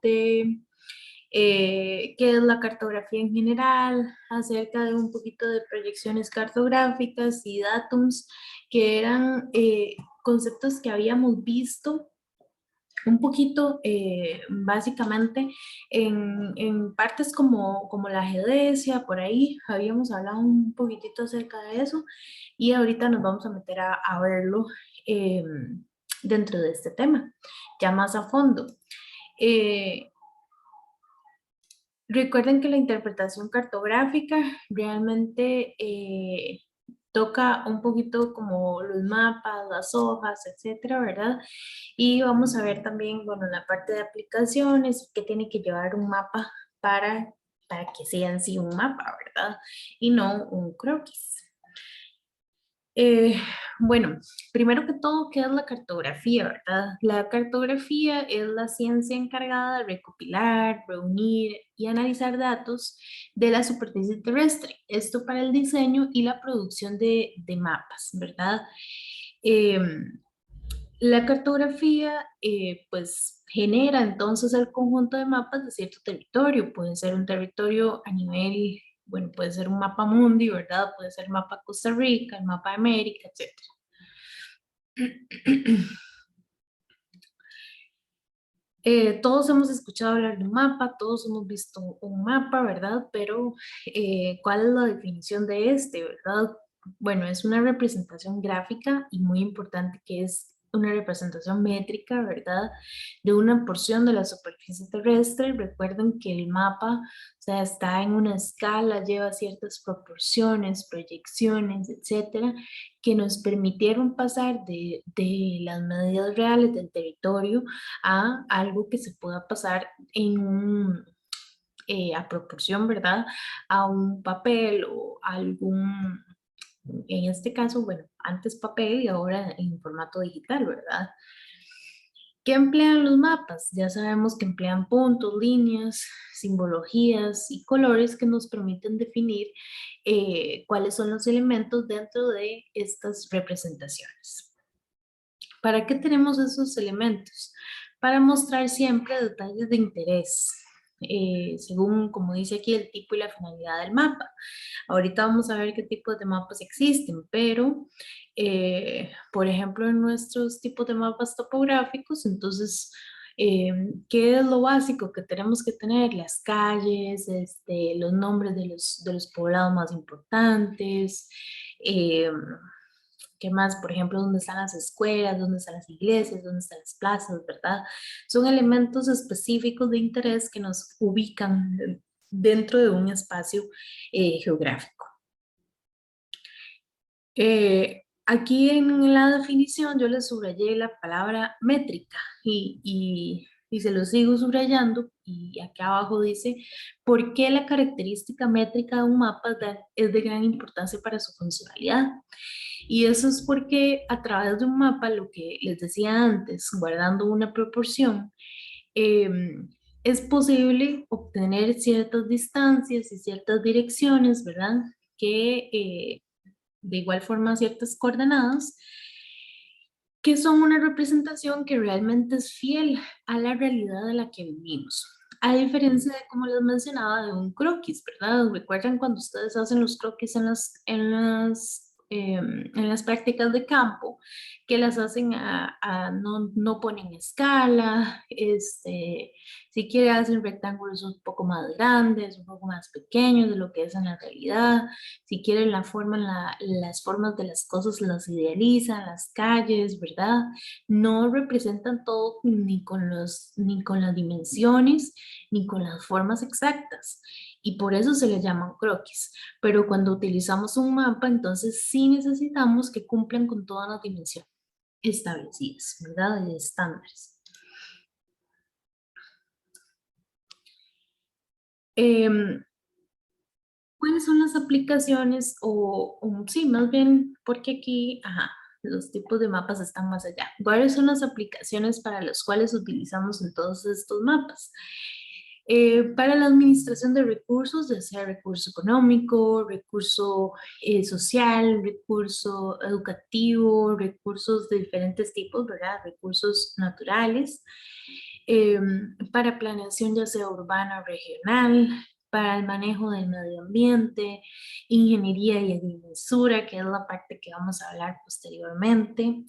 de qué es la cartografía en general, acerca de un poquito de proyecciones cartográficas y datums, que eran conceptos que habíamos visto un poquito, básicamente, en partes como la geodesia, por ahí habíamos hablado un poquitito acerca de eso y ahorita nos vamos a meter a verlo eh, dentro de este tema, ya más a fondo. Eh, Recuerden que la interpretación cartográfica realmente toca un poquito como los mapas, las hojas, etcétera, ¿verdad? Y vamos a ver también, bueno, la parte de aplicaciones, que tiene que llevar un mapa para, para que sea en sí un mapa, ¿verdad? Y no un croquis. Eh, bueno, primero que todo, ¿qué es la cartografía, verdad? La cartografía es la ciencia encargada de recopilar, reunir y analizar datos de la superficie terrestre. Esto para el diseño y la producción de mapas, ¿verdad? Eh, la cartografía, pues, genera entonces el conjunto de mapas de cierto territorio. Puede ser un territorio a nivel, bueno, puede ser un mapa mundi, ¿verdad? Puede ser el mapa Costa Rica, el mapa de América, etcétera. Todos hemos escuchado hablar de un mapa, todos hemos visto un mapa, ¿verdad? Pero, ¿cuál es la definición de este, verdad? Bueno, es una representación gráfica y muy importante que es una representación métrica, ¿verdad? De una porción de la superficie terrestre. Recuerden que el mapa, o sea, está en una escala, lleva ciertas proporciones, proyecciones, etcétera, que nos permitieron pasar de las medidas reales del territorio a algo que se pueda pasar en a proporción, ¿verdad? A un papel o algún, en este caso, bueno, antes papel y ahora en formato digital, ¿verdad? ¿Qué emplean los mapas? Ya sabemos que emplean puntos, líneas, simbologías y colores que nos permiten definir cuáles son los elementos dentro de estas representaciones. ¿Para qué tenemos esos elementos? Para mostrar siempre detalles de interés, según, como dice aquí, el tipo y la finalidad del mapa. Ahorita vamos a ver qué tipos de mapas existen, pero, por ejemplo, en nuestros tipos de mapas topográficos, entonces, ¿qué es lo básico que tenemos que tener? Las calles, los nombres de los poblados más importantes, eh, ¿qué más? Por ejemplo, ¿dónde están las escuelas? ¿Dónde están las iglesias? ¿Dónde están las plazas? ¿Verdad? Son elementos específicos de interés que nos ubican dentro de un espacio geográfico. Aquí en la definición yo le subrayé la palabra métrica y se lo sigo subrayando y aquí abajo dice por qué la característica métrica de un mapa es de gran importancia para su funcionalidad. Y eso es porque a través de un mapa, lo que les decía antes, guardando una proporción, eh, es posible obtener ciertas distancias y ciertas direcciones, ¿verdad? Que de igual forma ciertas coordenadas, que son una representación que realmente es fiel a la realidad de la que vivimos. A diferencia de, como les mencionaba, de un croquis, ¿verdad? ¿Recuerdan cuando ustedes hacen los croquis en las prácticas de campo, que las hacen no ponen escala, si quieren hacen rectángulos un poco más grandes, un poco más pequeños de lo que es en la realidad, si quieren la forma, las formas de las cosas las idealizan, las calles, ¿verdad? No representan todo ni con las dimensiones, ni con las formas exactas. Y por eso se le llaman croquis. Pero cuando utilizamos un mapa, entonces sí necesitamos que cumplan con todas las dimensiones establecidas, ¿verdad? De estándares. Em, ¿Cuáles son las aplicaciones sí, más bien, porque aquí, ajá, los tipos de mapas están más allá? ¿Cuáles son las aplicaciones para las cuales utilizamos entonces estos mapas? Para la administración de recursos, ya sea recurso económico, recurso social, recurso educativo, recursos de diferentes tipos, ¿verdad? Recursos naturales. para planeación ya sea urbana o regional, para el manejo del medio ambiente, ingeniería y agrimensura, que es la parte que vamos a hablar posteriormente,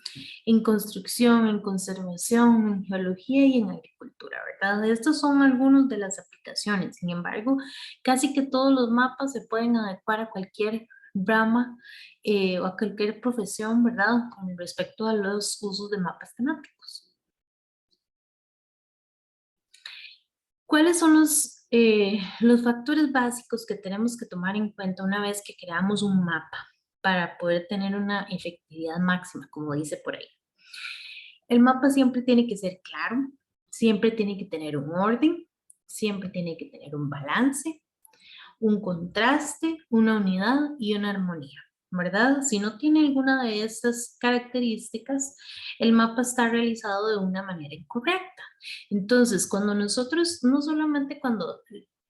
en construcción, en conservación, en geología y en agricultura, ¿verdad? Estos son algunos de las aplicaciones. Sin embargo, casi que todos los mapas se pueden adecuar a cualquier rama o a cualquier profesión, ¿verdad? Con respecto a los usos de mapas temáticos. ¿Cuáles son los factores básicos que tenemos que tomar en cuenta una vez que creamos un mapa para poder tener una efectividad máxima, como dice por ahí? El mapa siempre tiene que ser claro, siempre tiene que tener un orden, siempre tiene que tener un balance, un contraste, una unidad y una armonía, ¿verdad? Si no tiene alguna de estas características, el mapa está realizado de una manera incorrecta. Entonces, cuando nosotros, no solamente cuando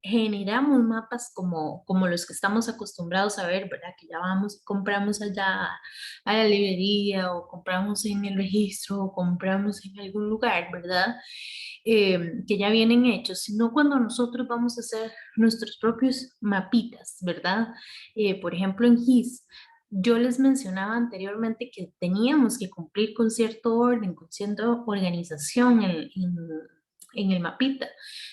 generamos mapas como los que estamos acostumbrados a ver, ¿verdad? Que ya vamos, compramos allá a la librería o compramos en el registro o compramos en algún lugar, ¿verdad? Que ya vienen hechos, sino cuando nosotros vamos a hacer nuestros propios mapitas, ¿verdad? Por ejemplo, en GIS, yo les mencionaba anteriormente que teníamos que cumplir con cierto orden, con cierta organización en el mapita.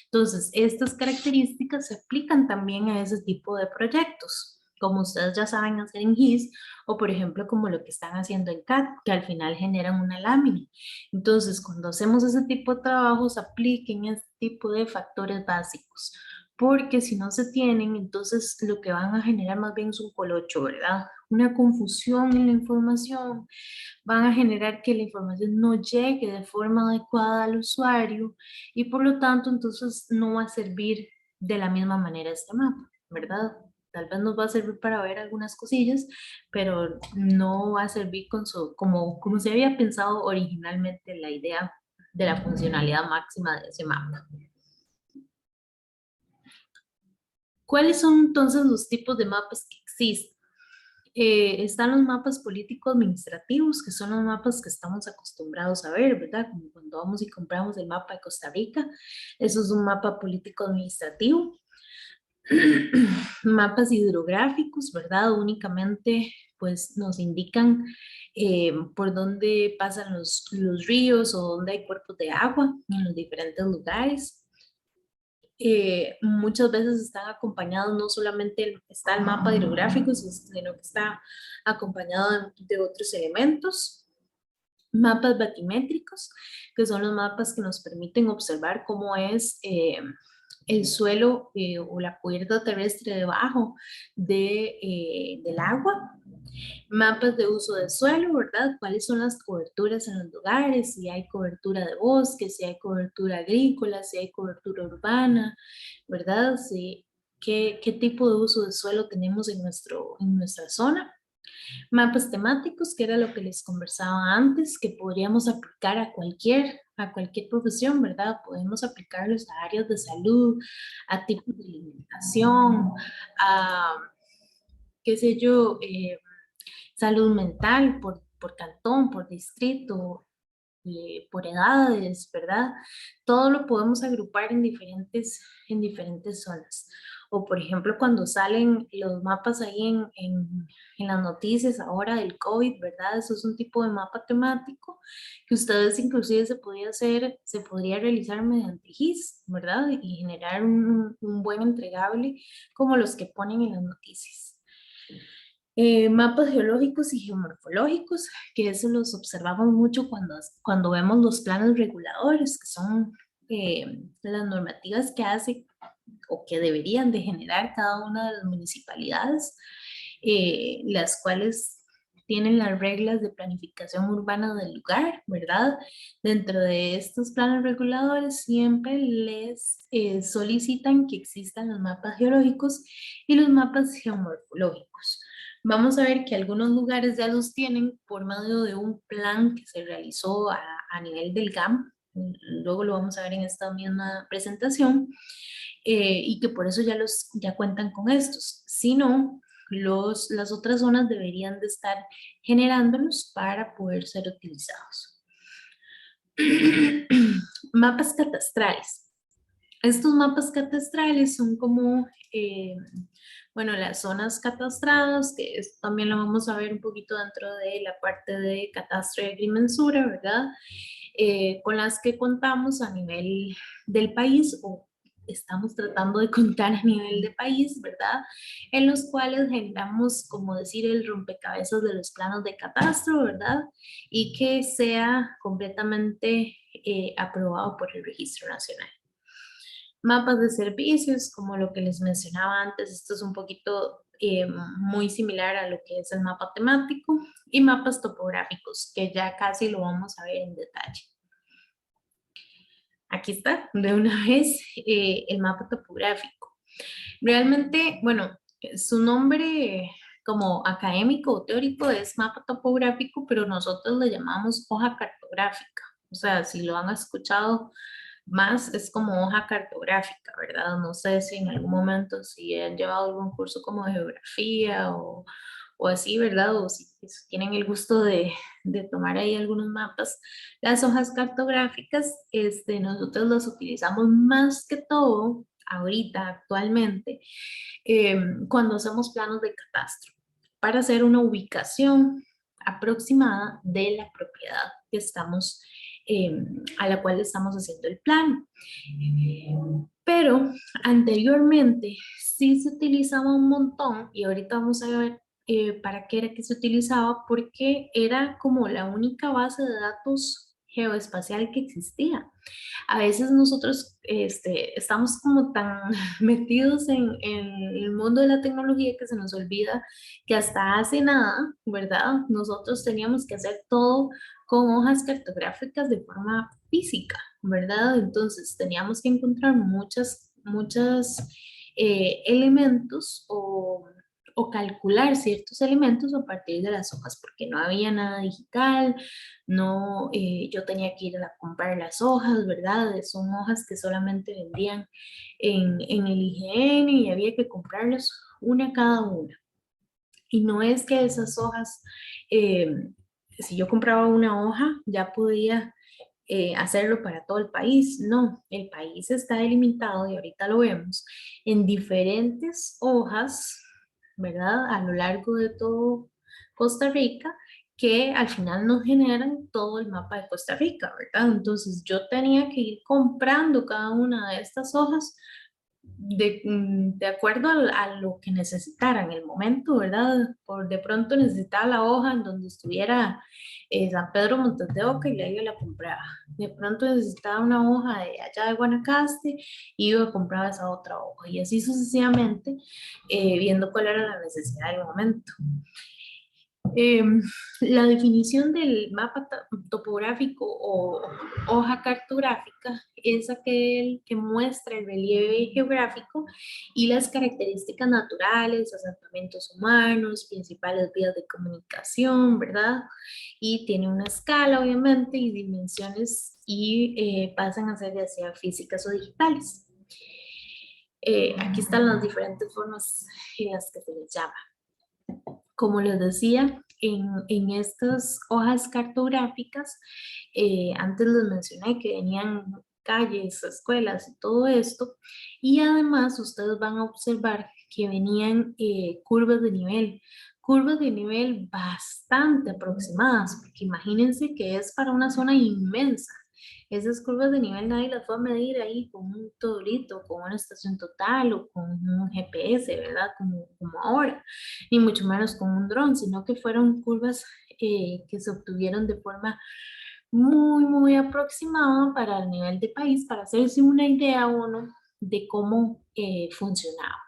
Entonces, estas características se aplican también a ese tipo de proyectos, como ustedes ya saben hacer en GIS, o por ejemplo, como lo que están haciendo en CAD, que al final generan una lámina. Entonces, cuando hacemos ese tipo de trabajos, apliquen este tipo de factores básicos, porque si no se tienen, entonces lo que van a generar más bien es un colocho, ¿verdad? Una confusión en la información, van a generar que la información no llegue de forma adecuada al usuario y por lo tanto, entonces no va a servir de la misma manera este mapa, ¿verdad? Tal vez nos va a servir para ver algunas cosillas, pero no va a servir como se había pensado originalmente la idea de la funcionalidad máxima de ese mapa. ¿Cuáles son entonces los tipos de mapas que existen? Están los mapas político-administrativos, que son los mapas que estamos acostumbrados a ver, ¿verdad? Como cuando vamos y compramos el mapa de Costa Rica, eso es un mapa político-administrativo. Mapas hidrográficos, ¿verdad? Únicamente pues nos indican por dónde pasan los ríos o dónde hay cuerpos de agua en los diferentes lugares. Muchas veces están acompañados, no solamente está el mapa hidrográfico, sino que está acompañado de otros elementos. Mapas batimétricos, que son los mapas que nos permiten observar cómo es el suelo o la cubierta terrestre debajo del agua. Mapas de uso de suelo, ¿verdad? ¿Cuáles son las coberturas en los lugares? Si hay cobertura de bosque, si hay cobertura agrícola, si hay cobertura urbana, ¿verdad? Si, qué tipo de uso de suelo tenemos en nuestra zona. Mapas temáticos, que era lo que les conversaba antes, que podríamos aplicar a cualquier profesión, ¿verdad? Podemos aplicarlos a áreas de salud, a tipos de alimentación, a, qué sé yo, salud mental por cantón, por distrito, por edades, ¿verdad? Todo lo podemos agrupar en diferentes zonas. O por ejemplo, cuando salen los mapas ahí en las noticias ahora del COVID, ¿verdad? Eso es un tipo de mapa temático que ustedes inclusive se podría realizar mediante GIS, ¿verdad? Y generar un buen entregable como los que ponen en las noticias. Mapas geológicos y geomorfológicos, que eso los observamos mucho cuando vemos los planes reguladores, que son las normativas que hace o que deberían de generar cada una de las municipalidades, las cuales tienen las reglas de planificación urbana del lugar, ¿verdad? Dentro de estos planes reguladores siempre les solicitan que existan los mapas geológicos y los mapas geomorfológicos. Vamos a ver que algunos lugares ya los tienen por medio de un plan que se realizó a nivel del GAM, luego lo vamos a ver en esta misma presentación, y que por eso ya cuentan con estos. Si no, las otras zonas deberían de estar generándolos para poder ser utilizados. Mapas catastrales. Estos mapas catastrales son como, bueno, las zonas catastradas, que también lo vamos a ver un poquito dentro de la parte de catastro y agrimensura, ¿verdad? Con las que contamos a nivel del país o estamos tratando de contar a nivel de país, ¿verdad? En los cuales generamos, como decir, el rompecabezas de los planos de catastro, ¿verdad? Y que sea completamente aprobado por el Registro Nacional. Mapas de servicios, como lo que les mencionaba antes, esto es un poquito muy similar a lo que es el mapa temático, y mapas topográficos, que ya casi lo vamos a ver en detalle. Aquí está, de una vez, el mapa topográfico. Realmente, bueno, su nombre como académico o teórico es mapa topográfico, pero nosotros le llamamos hoja cartográfica. O sea, si lo han escuchado más, es como hoja cartográfica, ¿verdad? No sé si en algún momento si han llevado algún curso como de geografía o así, ¿verdad? O si tienen el gusto de tomar ahí algunos mapas. Las hojas cartográficas, nosotros las utilizamos más que todo ahorita, actualmente, cuando hacemos planos de catastro, para hacer una ubicación aproximada de la propiedad que estamos, a la cual estamos haciendo el plano. Pero anteriormente sí se utilizaba un montón y ahorita vamos a ver para qué era que se utilizaba, porque era como la única base de datos geoespacial que existía. A veces nosotros estamos como tan metidos en el mundo de la tecnología que se nos olvida que hasta hace nada, ¿verdad? Nosotros teníamos que hacer todo con hojas cartográficas de forma física, ¿verdad? Entonces teníamos que encontrar muchos elementos o calcular ciertos elementos a partir de las hojas, porque no había nada digital, no, yo tenía que ir a comprar las hojas, ¿verdad? Son hojas que solamente vendían en el IGN y había que comprarlas una cada una. Y no es que esas hojas, si yo compraba una hoja, ya podía hacerlo para todo el país. No, el país está delimitado y ahorita lo vemos en diferentes hojas, ¿verdad? A lo largo de todo Costa Rica, que al final nos generan todo el mapa de Costa Rica, ¿verdad? Entonces yo tenía que ir comprando cada una de estas hojas de acuerdo a lo que necesitara en el momento, ¿verdad? Por de pronto necesitaba la hoja en donde estuviera San Pedro Montes de Oca y ahí yo la compraba. De pronto necesitaba una hoja de allá de Guanacaste y iba a comprar esa otra hoja y así sucesivamente, viendo cuál era la necesidad del momento. Eh, la definición del mapa topográfico o hoja cartográfica es aquel que muestra el relieve geográfico y las características naturales, asentamientos humanos, principales vías de comunicación, ¿verdad? Y tiene una escala, obviamente, y dimensiones y pasan a ser ya sea físicas o digitales. Aquí están las diferentes formas en las que se les llama. Como les decía, en estas hojas cartográficas, antes les mencioné que venían calles, escuelas y todo esto, y además ustedes van a observar que venían curvas de nivel bastante aproximadas, porque imagínense que es para una zona inmensa. Esas curvas de nivel nadie las va a medir ahí con un todolito, con una estación total o con un GPS, ¿verdad? Como ahora, ni mucho menos con un dron, sino que fueron curvas que se obtuvieron de forma muy aproximada para el nivel de país, para hacerse una idea uno de cómo funcionaba.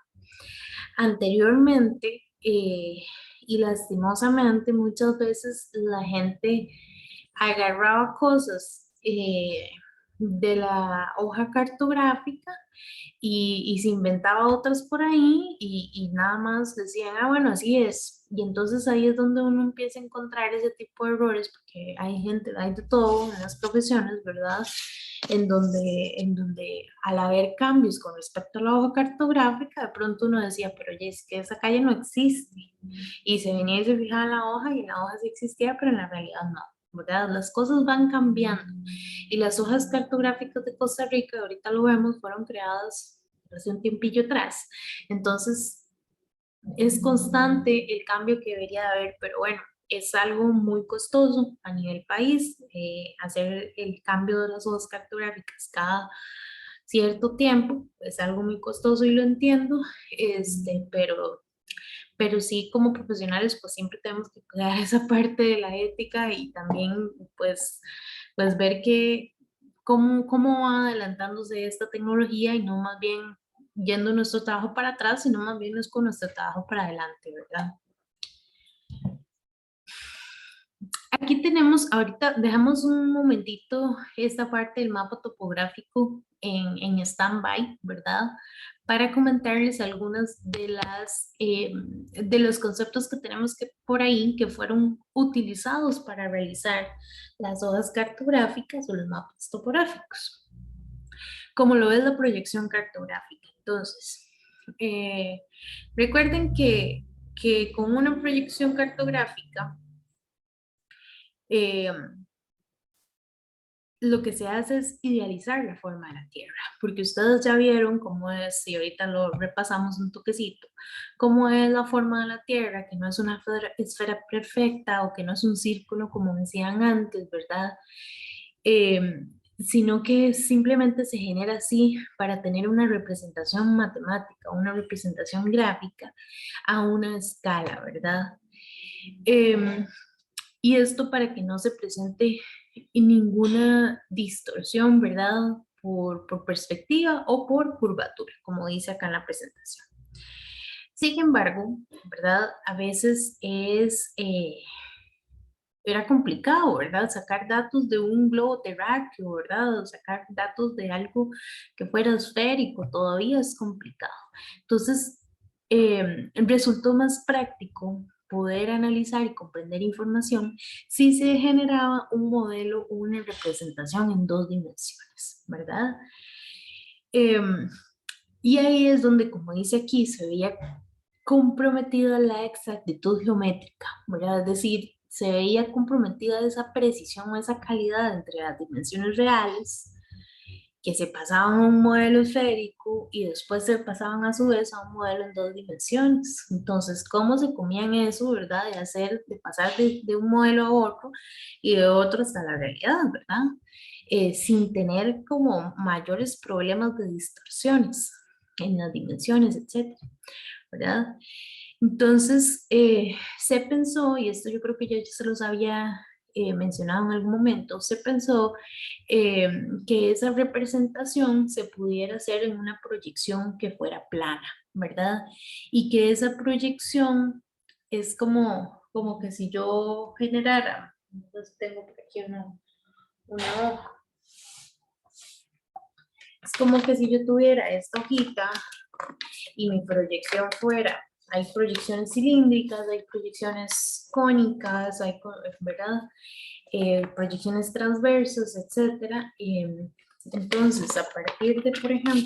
Anteriormente, y lastimosamente muchas veces la gente agarraba cosas de la hoja cartográfica y se inventaba otras por ahí y nada más decían, ah, bueno, así es. Y entonces ahí es donde uno empieza a encontrar ese tipo de errores, porque hay gente, hay de todo en las profesiones, ¿verdad? En donde al haber cambios con respecto a la hoja cartográfica, de pronto uno decía, pero oye, es que esa calle no existe. Y se venía y se fijaba en la hoja y en la hoja sí existía, pero en la realidad no. ¿verdad? Las cosas van cambiando y las hojas cartográficas de Costa Rica, ahorita lo vemos, fueron creadas hace un tiempillo atrás. Entonces, es constante el cambio que debería de haber, pero bueno, es algo muy costoso a nivel país hacer el cambio de las hojas cartográficas cada cierto tiempo, es algo muy costoso y lo entiendo, pero sí como profesionales pues siempre tenemos que cuidar esa parte de la ética y también pues ver que cómo va adelantándose esta tecnología y no más bien yendo nuestro trabajo para atrás, sino más bien es con nuestro trabajo para adelante, ¿verdad? Aquí tenemos, ahorita dejamos un momentito esta parte del mapa topográfico en stand-by, ¿verdad? Para comentarles algunas de los conceptos que tenemos que, por ahí que fueron utilizados para realizar las hojas cartográficas o los mapas topográficos, como lo es la proyección cartográfica. Entonces, eh, recuerden que con una proyección cartográfica, eh, lo que se hace es idealizar la forma de la Tierra, porque ustedes ya vieron cómo es, y ahorita lo repasamos un toquecito, cómo es la forma de la Tierra, que no es una esfera perfecta o que no es un círculo como decían antes, ¿verdad? Sino que simplemente se genera así para tener una representación matemática, una representación gráfica a una escala, ¿verdad? Eh, y esto para que no se presente ninguna distorsión, ¿verdad? Por perspectiva o por curvatura, como dice acá en la presentación. Sin embargo, ¿verdad? A veces era complicado, ¿verdad? Sacar datos de un globo terráqueo, ¿verdad? O sacar datos de algo que fuera esférico, todavía es complicado. Entonces, resultó más práctico poder analizar y comprender información si se generaba un modelo o una representación en dos dimensiones, ¿verdad? Em, y ahí es donde, como dice aquí, se veía comprometida la exactitud geométrica, ¿verdad? Es decir, se veía comprometida esa precisión o esa calidad entre las dimensiones reales que se pasaban a un modelo esférico y después se pasaban a su vez a un modelo en dos dimensiones. Entonces, ¿cómo se comían eso, verdad? De pasar de un modelo a otro y de otro hasta la realidad, ¿verdad? Sin tener como mayores problemas de distorsiones en las dimensiones, etcétera, ¿verdad? Entonces, se pensó, y esto yo creo que yo ya se los había mencionado en algún momento, se pensó eh, que esa representación se pudiera hacer en una proyección que fuera plana, ¿verdad? Y que esa proyección es como que si yo generara, entonces tengo por aquí una hoja, es como que si yo tuviera esta hojita y mi proyección fuera, hay proyecciones cilíndricas, hay proyecciones cónicas, ¿verdad? Proyecciones transversas, etcétera. Entonces, a partir de, por ejemplo,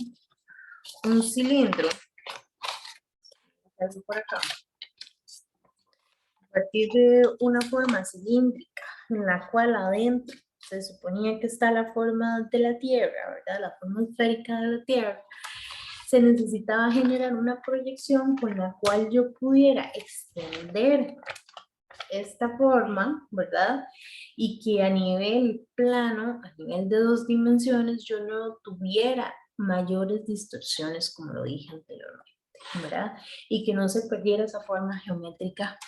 un cilindro, por acá, a partir de una forma cilíndrica en la cual adentro se suponía que está la forma de la Tierra, ¿verdad? La forma esférica de la Tierra. Se necesitaba generar una proyección con la cual yo pudiera extender esta forma, ¿verdad? Y que a nivel plano, a nivel de dos dimensiones, yo no tuviera mayores distorsiones, como lo dije anteriormente, ¿verdad? Y que no se perdiera esa forma geométrica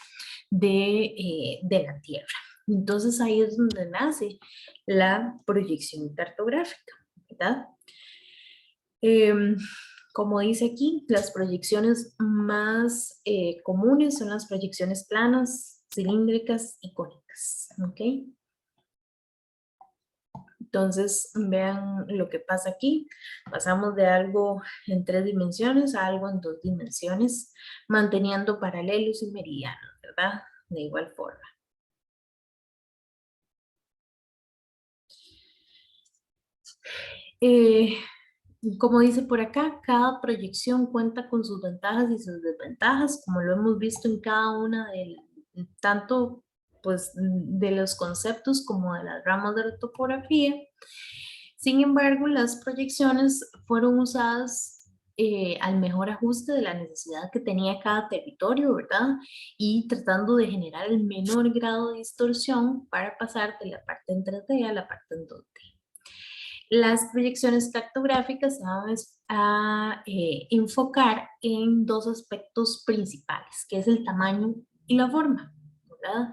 de la Tierra. Entonces ahí es donde nace la proyección cartográfica, ¿verdad? Em, como dice aquí, las proyecciones más comunes son las proyecciones planas, cilíndricas y cónicas, ¿ok? Entonces, vean lo que pasa aquí. Pasamos de algo en tres dimensiones a algo en dos dimensiones, manteniendo paralelos y meridianos, ¿verdad? De igual forma. Eh, Como dice por acá, cada proyección cuenta con sus ventajas y sus desventajas, como lo hemos visto en cada una de tanto pues, de los conceptos como de las ramas de la topografía. Sin embargo, las proyecciones fueron usadas al mejor ajuste de la necesidad que tenía cada territorio, ¿verdad? Y tratando de generar el menor grado de distorsión para pasar de la parte en 3D a la parte en 2D. Las proyecciones cartográficas se van a enfocar en dos aspectos principales, que es el tamaño y la forma, ¿verdad?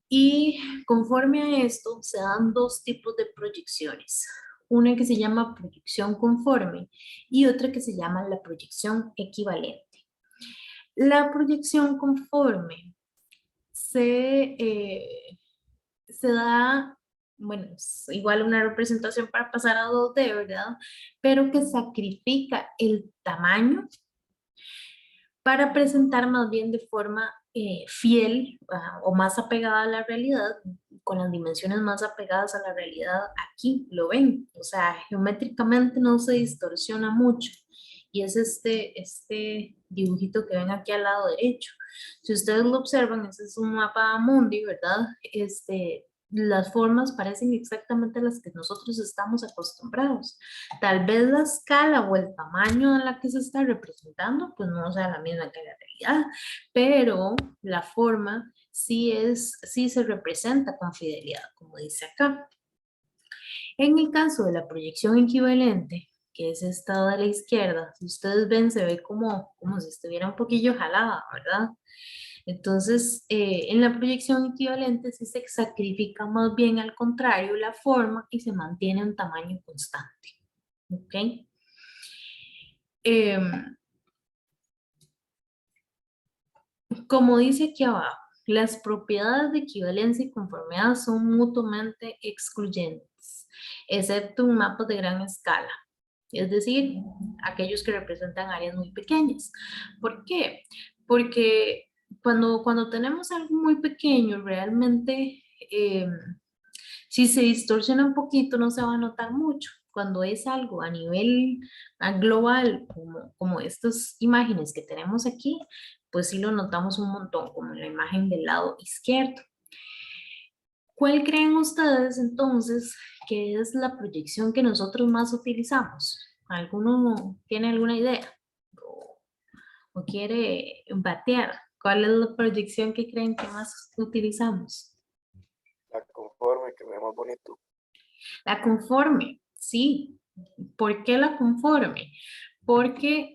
Y conforme a esto se dan dos tipos de proyecciones. Una que se llama proyección conforme y otra que se llama la proyección equivalente. La proyección conforme se da, bueno, es igual una representación para pasar a 2D, ¿verdad? Pero que sacrifica el tamaño para presentar más bien de forma fiel o más apegada a la realidad, con las dimensiones más apegadas a la realidad. Aquí lo ven, o sea, geométricamente no se distorsiona mucho. Y es este dibujito que ven aquí al lado derecho. Si ustedes lo observan, ese es un mapa mundi, ¿verdad? Las formas parecen exactamente las que nosotros estamos acostumbrados. Tal vez la escala o el tamaño a la que se está representando, pues no sea la misma que la realidad, pero la forma sí se representa con fidelidad, como dice acá. En el caso de la proyección equivalente, que es esta de la izquierda, si ustedes ven, se ve como si estuviera un poquillo jalada, ¿verdad? Entonces, en la proyección equivalente sí se sacrifica más bien al contrario la forma y se mantiene un tamaño constante. ¿Ok? Como dice aquí abajo, las propiedades de equivalencia y conformidad son mutuamente excluyentes, excepto en mapas de gran escala, es decir, aquellos que representan áreas muy pequeñas. ¿Por qué? Porque cuando tenemos algo muy pequeño, realmente, si se distorsiona un poquito, no se va a notar mucho. Cuando es algo a nivel global, como estas imágenes que tenemos aquí, pues sí lo notamos un montón, como en la imagen del lado izquierdo. ¿Cuál creen ustedes entonces que es la proyección que nosotros más utilizamos? ¿Alguno tiene alguna idea? ¿O quiere batear? ¿Cuál es la proyección que creen que más utilizamos? La conforme, que ve más bonito. La conforme, sí. ¿Por qué la conforme? Porque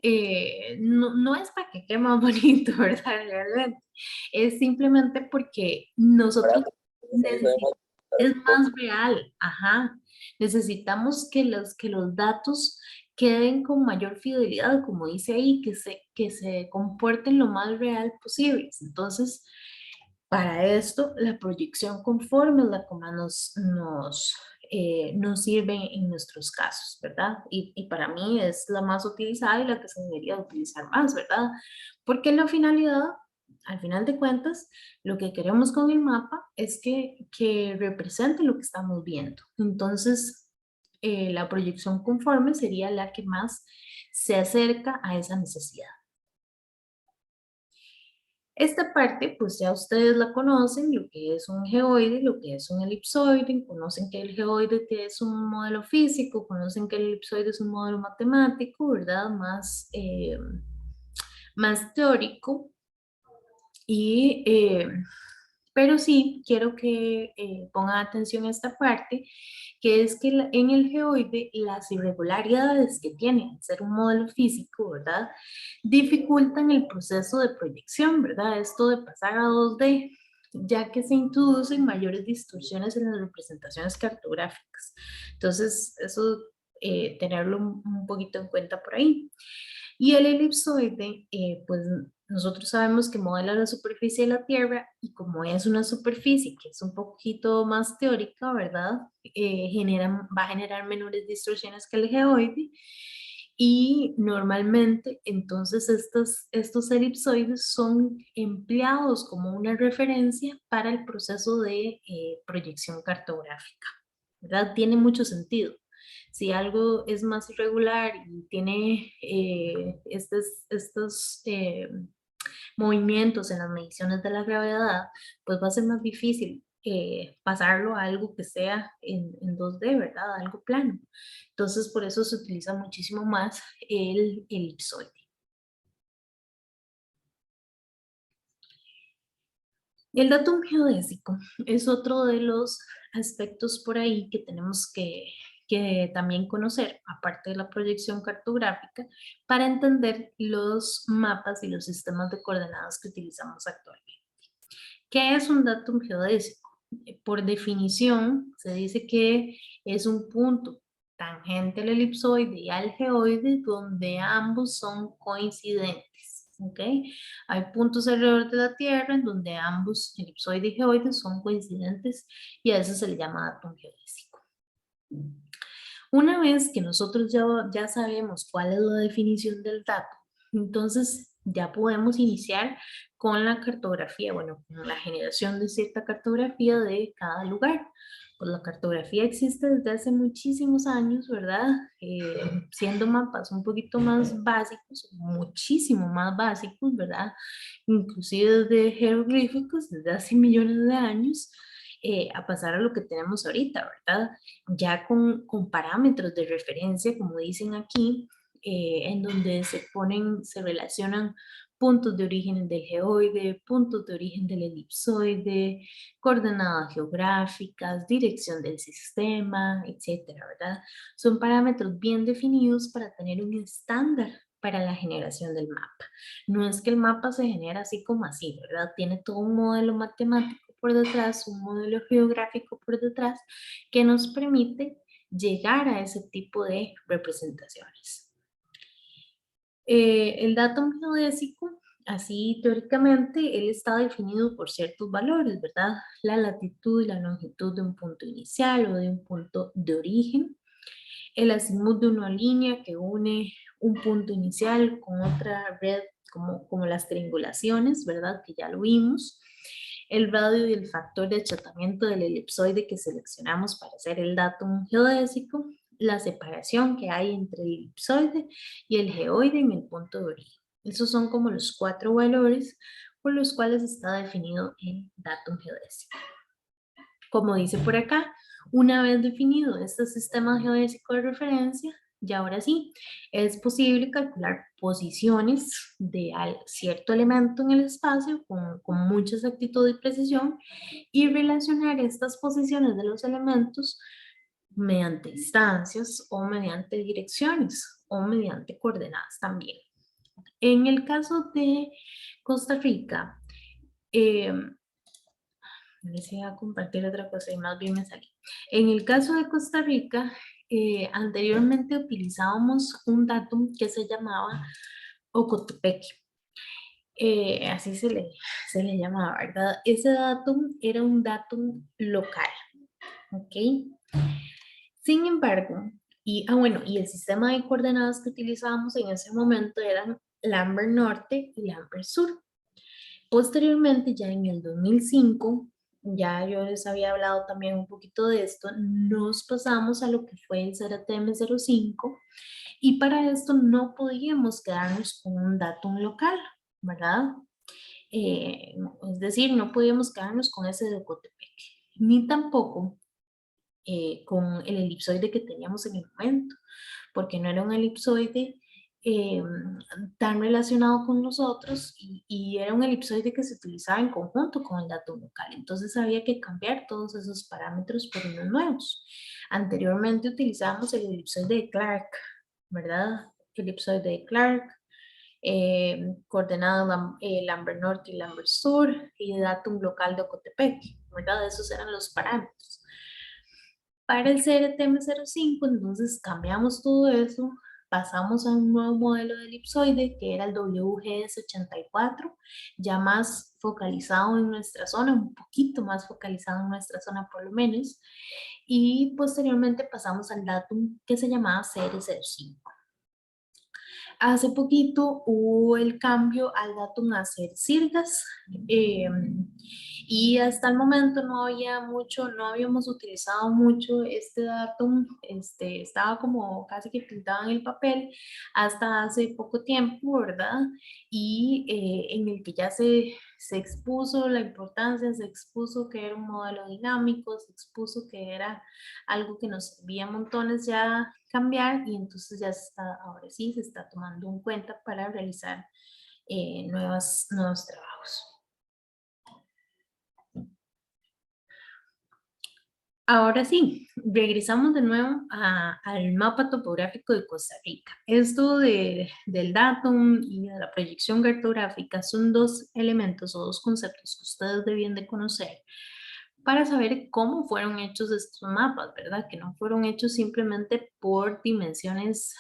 no es para que quede más bonito, ¿verdad? Realmente. Es simplemente porque nosotros Real, ahí se ve necesitamos, más es más conforme. real, ajá. Necesitamos que los datos queden con mayor fidelidad, como dice ahí, que se comporten lo más real posible. Entonces, para esto, la proyección conforme es la que más nos sirve en nuestros casos, ¿verdad? Y para mí es la más utilizada y la que se debería utilizar más, ¿verdad? Porque la finalidad, al final de cuentas, lo que queremos con el mapa es que represente lo que estamos viendo. Entonces, la proyección conforme sería la que más se acerca a esa necesidad. Esta parte, pues ya ustedes la conocen, lo que es un geoide, lo que es un elipsoide, conocen que el geoide es un modelo físico, conocen que el elipsoide es un modelo matemático, ¿verdad? Más teórico. Y, pero sí, quiero que pongan atención a esta parte, que es que en el geoide las irregularidades que tiene al ser un modelo físico, ¿verdad? Dificultan el proceso de proyección, ¿verdad? Esto de pasar a 2D, ya que se introducen mayores distorsiones en las representaciones cartográficas. Entonces, eso tenerlo un poquito en cuenta por ahí. Y el elipsoide, pues nosotros sabemos que modela la superficie de la Tierra y como es una superficie que es un poquito más teórica, ¿verdad? Va a generar menores distorsiones que el geoide y normalmente entonces estos elipsoides son empleados como una referencia para el proceso de proyección cartográfica, ¿verdad? Tiene mucho sentido. Si algo es más irregular y tiene estos movimientos en las mediciones de la gravedad, pues va a ser más difícil pasarlo a algo que sea en 2D, ¿verdad? Algo plano. Entonces, por eso se utiliza muchísimo más el elipsoide. El datum geodésico es otro de los aspectos por ahí que tenemos que también conocer, aparte de la proyección cartográfica, para entender los mapas y los sistemas de coordenadas que utilizamos actualmente. ¿Qué es un datum geodésico? Por definición, se dice que es un punto tangente al elipsoide y al geoide donde ambos son coincidentes. ¿Ok? Hay puntos alrededor de la Tierra en donde ambos, elipsoide y geoide, son coincidentes y a eso se le llama datum geodésico. Una vez que nosotros ya sabemos cuál es la definición del dato, entonces ya podemos iniciar con la cartografía, bueno, con la generación de cierta cartografía de cada lugar. Pues la cartografía existe desde hace muchísimos años, ¿verdad? Siendo mapas un poquito más básicos, muchísimo más básicos, ¿verdad? Inclusive desde jeroglíficos, desde hace millones de años, a pasar a lo que tenemos ahorita, ¿verdad? Ya con parámetros de referencia, como dicen aquí, en donde se relacionan puntos de origen del geoide, puntos de origen del elipsoide, coordenadas geográficas, dirección del sistema, etcétera, ¿verdad? Son parámetros bien definidos para tener un estándar para la generación del mapa. No es que el mapa se genera así como así, ¿verdad? Tiene todo un modelo matemático por detrás, un modelo geográfico por detrás, que nos permite llegar a ese tipo de representaciones. El dato geodésico, así teóricamente, él está definido por ciertos valores, ¿verdad? La latitud y la longitud de un punto inicial o de un punto de origen, el azimut de una línea que une un punto inicial con otra red, como las triangulaciones, ¿verdad? Que ya lo vimos. El radio y el factor de achatamiento del elipsoide que seleccionamos para hacer el datum geodésico, la separación que hay entre el elipsoide y el geoide en el punto de origen. Esos son como los 4 valores por los cuales está definido el datum geodésico. Como dice por acá, una vez definido este sistema geodésico de referencia, y ahora sí, es posible calcular posiciones de cierto elemento en el espacio con mucha exactitud y precisión y relacionar estas posiciones de los elementos mediante distancias o mediante direcciones o mediante coordenadas también. En el caso de Costa Rica, les iba a compartir otra cosa y más bien me salí. En el caso de Costa Rica, anteriormente utilizábamos un datum que se llamaba Ocotepeque. Así se le llamaba, ¿verdad? Ese datum era un datum local, ¿ok? Sin embargo, bueno, y el sistema de coordenadas que utilizábamos en ese momento eran Lambert Norte y Lambert Sur. Posteriormente, ya en el 2005, ya yo les había hablado también un poquito de esto, nos pasamos a lo que fue el CRTM05 y para esto no podíamos quedarnos con un datum local, ¿verdad? Es decir, no podíamos quedarnos con ese de Cotepeque, ni tampoco con el elipsoide que teníamos en el momento, porque no era un elipsoide eh, tan relacionado con nosotros y era un elipsoide que se utilizaba en conjunto con el dato local. Entonces había que cambiar todos esos parámetros por unos nuevos. Anteriormente utilizábamos el elipsoide de Clark, ¿verdad? Elipsoide de Clark, coordenado Lambert Norte y Lambert Sur y datum local de Ocotepeque, ¿verdad? Esos eran los parámetros. Para el CRTM05, entonces cambiamos todo eso, pasamos a un nuevo modelo de elipsoide que era el WGS84, ya más focalizado en nuestra zona, un poquito más focalizado en nuestra zona por lo menos, y posteriormente pasamos al datum que se llamaba CR05. Hace poquito hubo el cambio al datum a ser Sirgas, y hasta el momento no había mucho, no habíamos utilizado mucho este datum, estaba como casi que pintado en el papel hasta hace poco tiempo, ¿verdad? Y en el que ya se expuso la importancia, se expuso que era un modelo dinámico, se expuso que era algo que nos servía montones ya cambiar, y entonces ya se está, ahora sí se está tomando en cuenta para realizar nuevos trabajos. Ahora sí, regresamos de nuevo al mapa topográfico de Costa Rica. Esto del datum y de la proyección cartográfica son dos elementos o dos conceptos que ustedes debían de conocer para saber cómo fueron hechos estos mapas, ¿verdad? Que no fueron hechos simplemente por dimensiones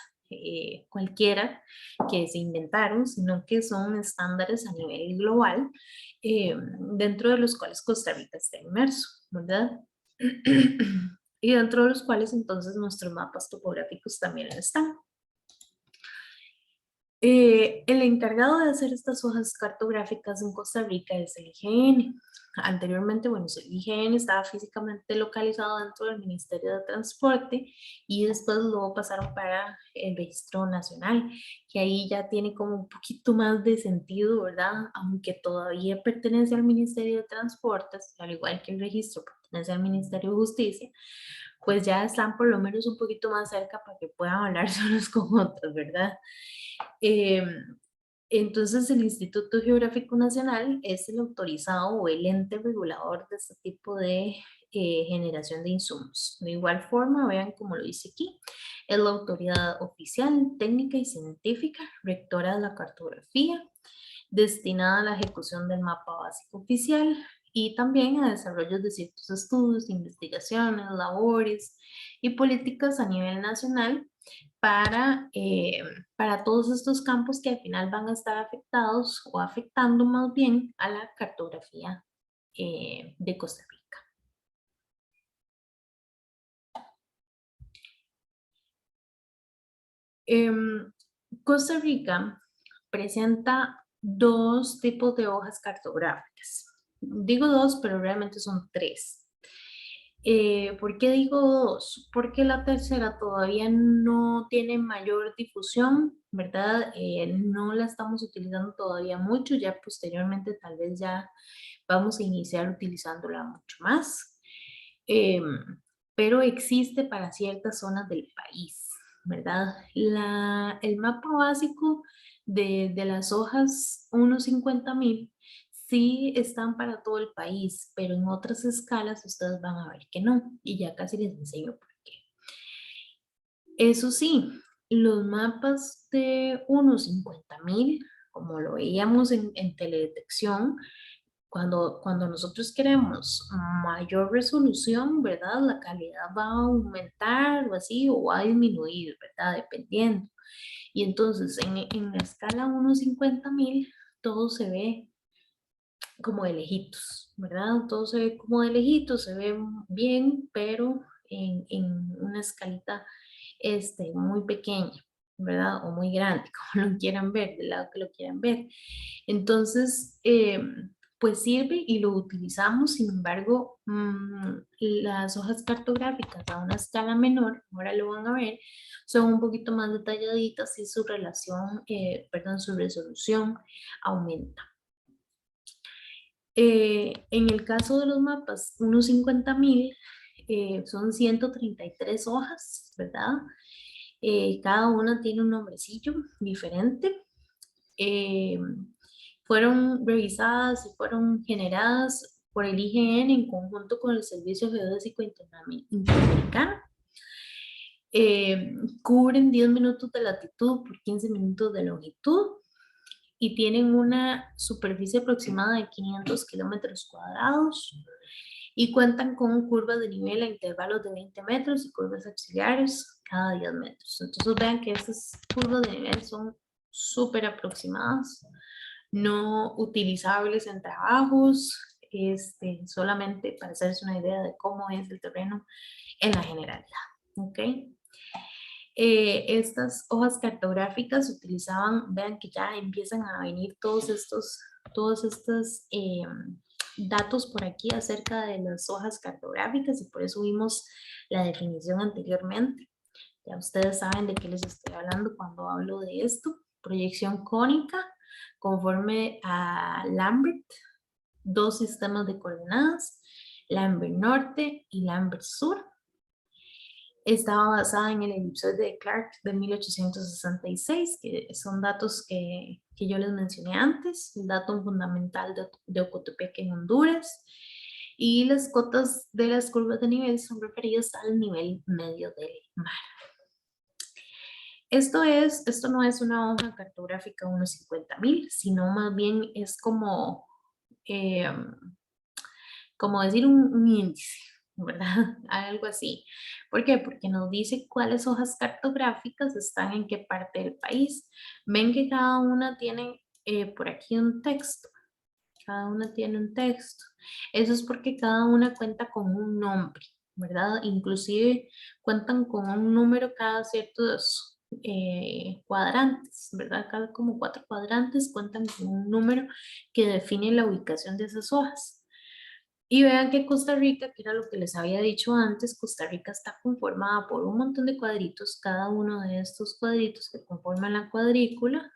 cualquiera que se inventaron, sino que son estándares a nivel global, dentro de los cuales Costa Rica está inmerso, ¿verdad? Y dentro de los cuales entonces nuestros mapas topográficos también están. El encargado de hacer estas hojas cartográficas en Costa Rica es el IGN. Anteriormente, bueno, el IGN estaba físicamente localizado dentro del Ministerio de Transporte, y después lo pasaron para el Registro Nacional, que ahí ya tiene como un poquito más de sentido, ¿verdad? Aunque todavía pertenece al Ministerio de Transportes, al igual que el registro pertenece al Ministerio de Justicia, pues ya están por lo menos un poquito más cerca para que puedan hablar unos con otros, ¿verdad? Eh, entonces, el Instituto Geográfico Nacional es el autorizado o el ente regulador de este tipo de generación de insumos. De igual forma, vean como lo dice aquí, es la autoridad oficial, técnica y científica, rectora de la cartografía, destinada a la ejecución del mapa básico oficial y también a desarrollo de ciertos estudios, investigaciones, labores y políticas a nivel nacional para todos estos campos que al final van a estar afectados o afectando más bien a la cartografía de Costa Rica. Costa Rica presenta dos tipos de hojas cartográficas. Digo dos, pero realmente son tres. ¿Por qué digo dos? Porque la tercera todavía no tiene mayor difusión, ¿verdad? No la estamos utilizando todavía mucho, ya posteriormente tal vez ya vamos a iniciar utilizándola mucho más. Eh, pero existe para ciertas zonas del país, ¿verdad? El mapa básico de las hojas 1.50.000 sí están para todo el país, pero en otras escalas ustedes van a ver que no, y ya casi les enseño por qué. Eso sí, los mapas de 1.50.000, como lo veíamos en teledetección, cuando nosotros queremos mayor resolución, ¿verdad? La calidad va a aumentar o así, o va a disminuir, ¿verdad? Dependiendo. Y entonces en la escala 1.50.000, todo se ve como de lejitos, ¿verdad? Todo se ve como de lejitos, se ve bien, pero en una escalita muy pequeña, ¿verdad? O muy grande, como lo quieran ver, del lado que lo quieran ver. Entonces, pues sirve y lo utilizamos. Sin embargo, las hojas cartográficas a una escala menor, ahora lo van a ver, son un poquito más detalladitas y su relación, perdón, su resolución aumenta. En el caso de los mapas 1.50.000, son 133 hojas, ¿verdad? Cada una tiene un nombrecillo diferente. Eh, Fueron revisadas y fueron generadas por el IGN en conjunto con el Servicio Geodésico Interamericano. Cubren 10 minutos de latitud por 15 minutos de longitud y tienen una superficie aproximada de 500 kilómetros cuadrados y cuentan con curvas de nivel a intervalos de 20 metros y curvas auxiliares cada 10 metros. Entonces vean que estas curvas de nivel son súper aproximadas, no utilizables en trabajos, solamente para hacerse una idea de cómo es el terreno en la generalidad. ¿Ok? Estas hojas cartográficas se utilizaban, vean que ya empiezan a venir todos estos datos por aquí acerca de las hojas cartográficas y por eso vimos la definición anteriormente. Ya ustedes saben de qué les estoy hablando cuando hablo de esto. Proyección cónica conforme a Lambert, dos sistemas de coordenadas, Lambert Norte y Lambert Sur. Estaba basada en el elipsoide de Clark de 1866, que son datos que yo les mencioné antes, el dato fundamental de Ocotepeque en Honduras, y las cotas de las curvas de nivel son referidas al nivel medio del mar. Esto no es una hoja cartográfica 1.50.000, sino más bien es eh, como decir un índice, ¿verdad? Algo así. ¿Por qué? Porque nos dice cuáles hojas cartográficas están en qué parte del país. Ven que cada una tiene por aquí un texto. Cada una tiene un texto. Eso es porque cada una cuenta con un nombre, ¿verdad? Inclusive cuentan con un número cada ciertos cuadrantes, ¿verdad? Cada como 4 cuadrantes cuentan con un número que define la ubicación de esas hojas. Y vean que Costa Rica, que era lo que les había dicho antes, Costa Rica está conformada por un montón de cuadritos. Cada uno de estos cuadritos que conforman la cuadrícula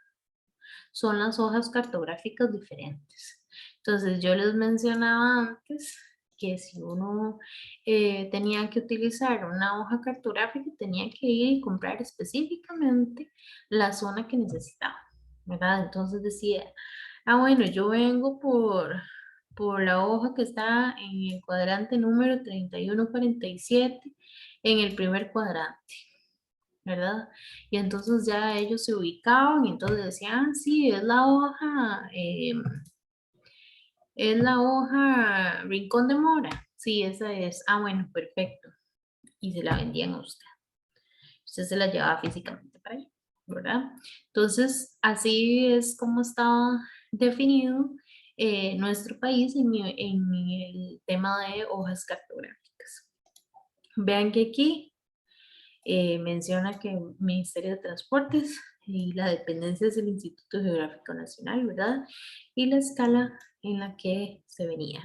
son las hojas cartográficas diferentes. Entonces yo les mencionaba antes que si uno tenía que utilizar una hoja cartográfica, tenía que ir y comprar específicamente la zona que necesitaba, ¿verdad? Entonces decía, bueno, yo vengo por la hoja que está en el cuadrante número 3147 en el primer cuadrante, ¿verdad? Y entonces ya ellos se ubicaban y entonces decían, sí, es la hoja Rincón de Mora. Sí, esa es. Bueno, perfecto. Y se la vendían a usted. Usted se la llevaba físicamente para allá, ¿verdad? Entonces, así es como estaba definido nuestro país en el tema de hojas cartográficas. Vean que aquí menciona que el Ministerio de Transportes y la dependencia es el Instituto Geográfico Nacional, ¿verdad? Y la escala en la que se venía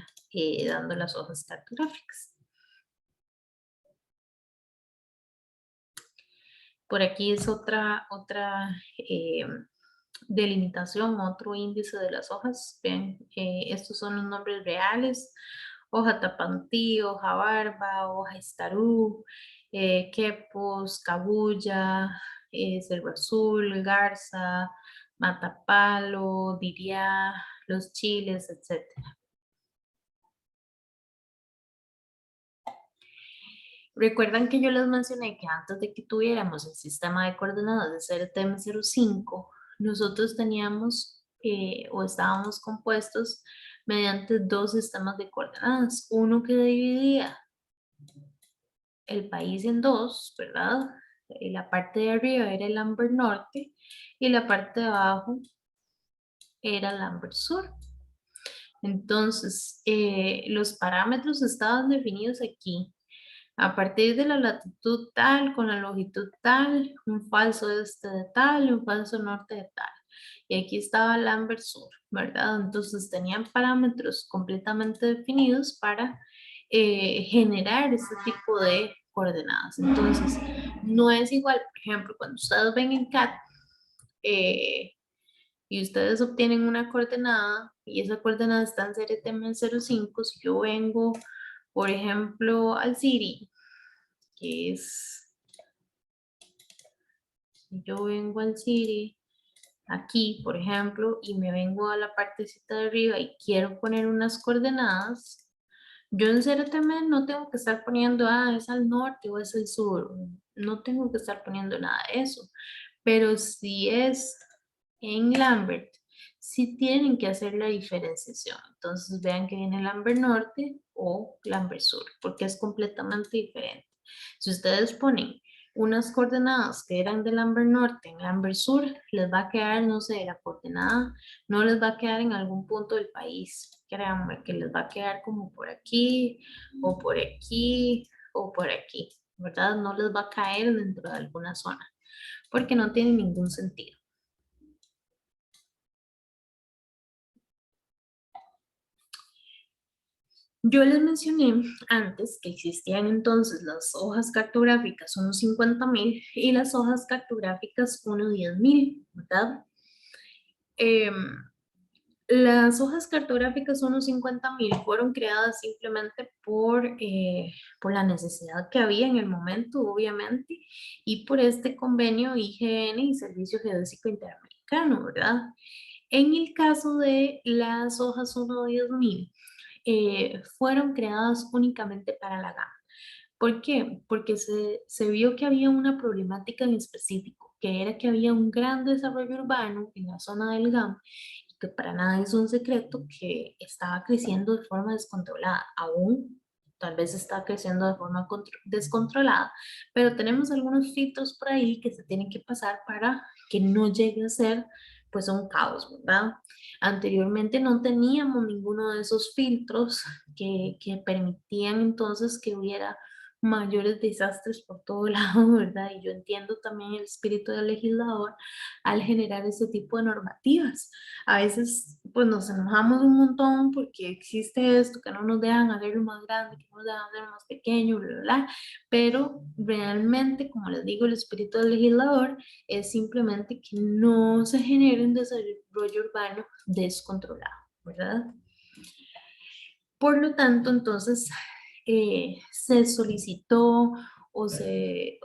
dando las hojas cartográficas. Por aquí es otra delimitación, otro índice de las hojas. Vean, estos son los nombres reales: hoja tapantí, hoja barba, hoja estarú, quepos, cabuya, cerro azul, garza, matapalo, diriá, los chiles, etcétera. Recuerdan que yo les mencioné que antes de que tuviéramos el sistema de coordenadas de CRTM05, nosotros teníamos o estábamos compuestos mediante dos sistemas de coordenadas. Uno que dividía el país en dos, ¿verdad? Y la parte de arriba era el Lambert Norte y la parte de abajo era el Lambert Sur. Entonces, los parámetros estaban definidos aquí. A partir de la latitud tal, con la longitud tal, un falso este de tal, un falso norte de tal. Y aquí estaba Lambert Sur, ¿verdad? Entonces tenían parámetros completamente definidos para generar este tipo de coordenadas. Entonces, no es igual, por ejemplo, cuando ustedes ven en CAT y ustedes obtienen una coordenada y esa coordenada está en serie TM05, si yo vengo, por ejemplo, al Siri, que es, si yo vengo al Siri, aquí, por ejemplo, y me vengo a la partecita de arriba y quiero poner unas coordenadas, yo en CRTM no tengo que estar poniendo, es al norte o es al sur, no tengo que estar poniendo nada de eso, pero si es en Lambert, sí tienen que hacer la diferenciación. Entonces vean que viene Lambert Norte o Lambert Sur, porque es completamente diferente. Si ustedes ponen unas coordenadas que eran de Lambert Norte en Lambert Sur, les va a quedar, no sé, la coordenada no les va a quedar en algún punto del país. Créanme que les va a quedar como por aquí o por aquí o por aquí. ¿verdad? No les va a caer dentro de alguna zona, porque no tiene ningún sentido. Yo les mencioné antes que existían entonces las hojas cartográficas 1.50.000 y las hojas cartográficas 1.10.000, ¿verdad? Em, las hojas cartográficas 1.50.000 fueron creadas simplemente por la necesidad que había en el momento, obviamente, y por este convenio IGN y Servicio Geodésico Interamericano, ¿verdad? En el caso de las hojas 1.10.000, fueron creadas únicamente para la gama. ¿Por qué? Porque se vio que había una problemática en específico, que era que había un gran desarrollo urbano en la zona del GAM, y que para nada es un secreto que estaba creciendo de forma descontrolada, aún tal vez está creciendo de forma descontrolada, pero tenemos algunos filtros por ahí que se tienen que pasar para que no llegue a ser pues un caos, ¿verdad? Anteriormente no teníamos ninguno de esos filtros que permitían entonces que hubiera mayores desastres por todo lado, ¿verdad? Y yo entiendo también el espíritu del legislador al generar ese tipo de normativas. A veces, pues nos enojamos un montón porque existe esto, que no nos dejan hacerlo más grande, que no nos dejan hacerlo más pequeño, bla, bla, bla. Pero realmente, como les digo, el espíritu del legislador es simplemente que no se genere un desarrollo urbano descontrolado, ¿verdad? Por lo tanto, entonces se solicitó o se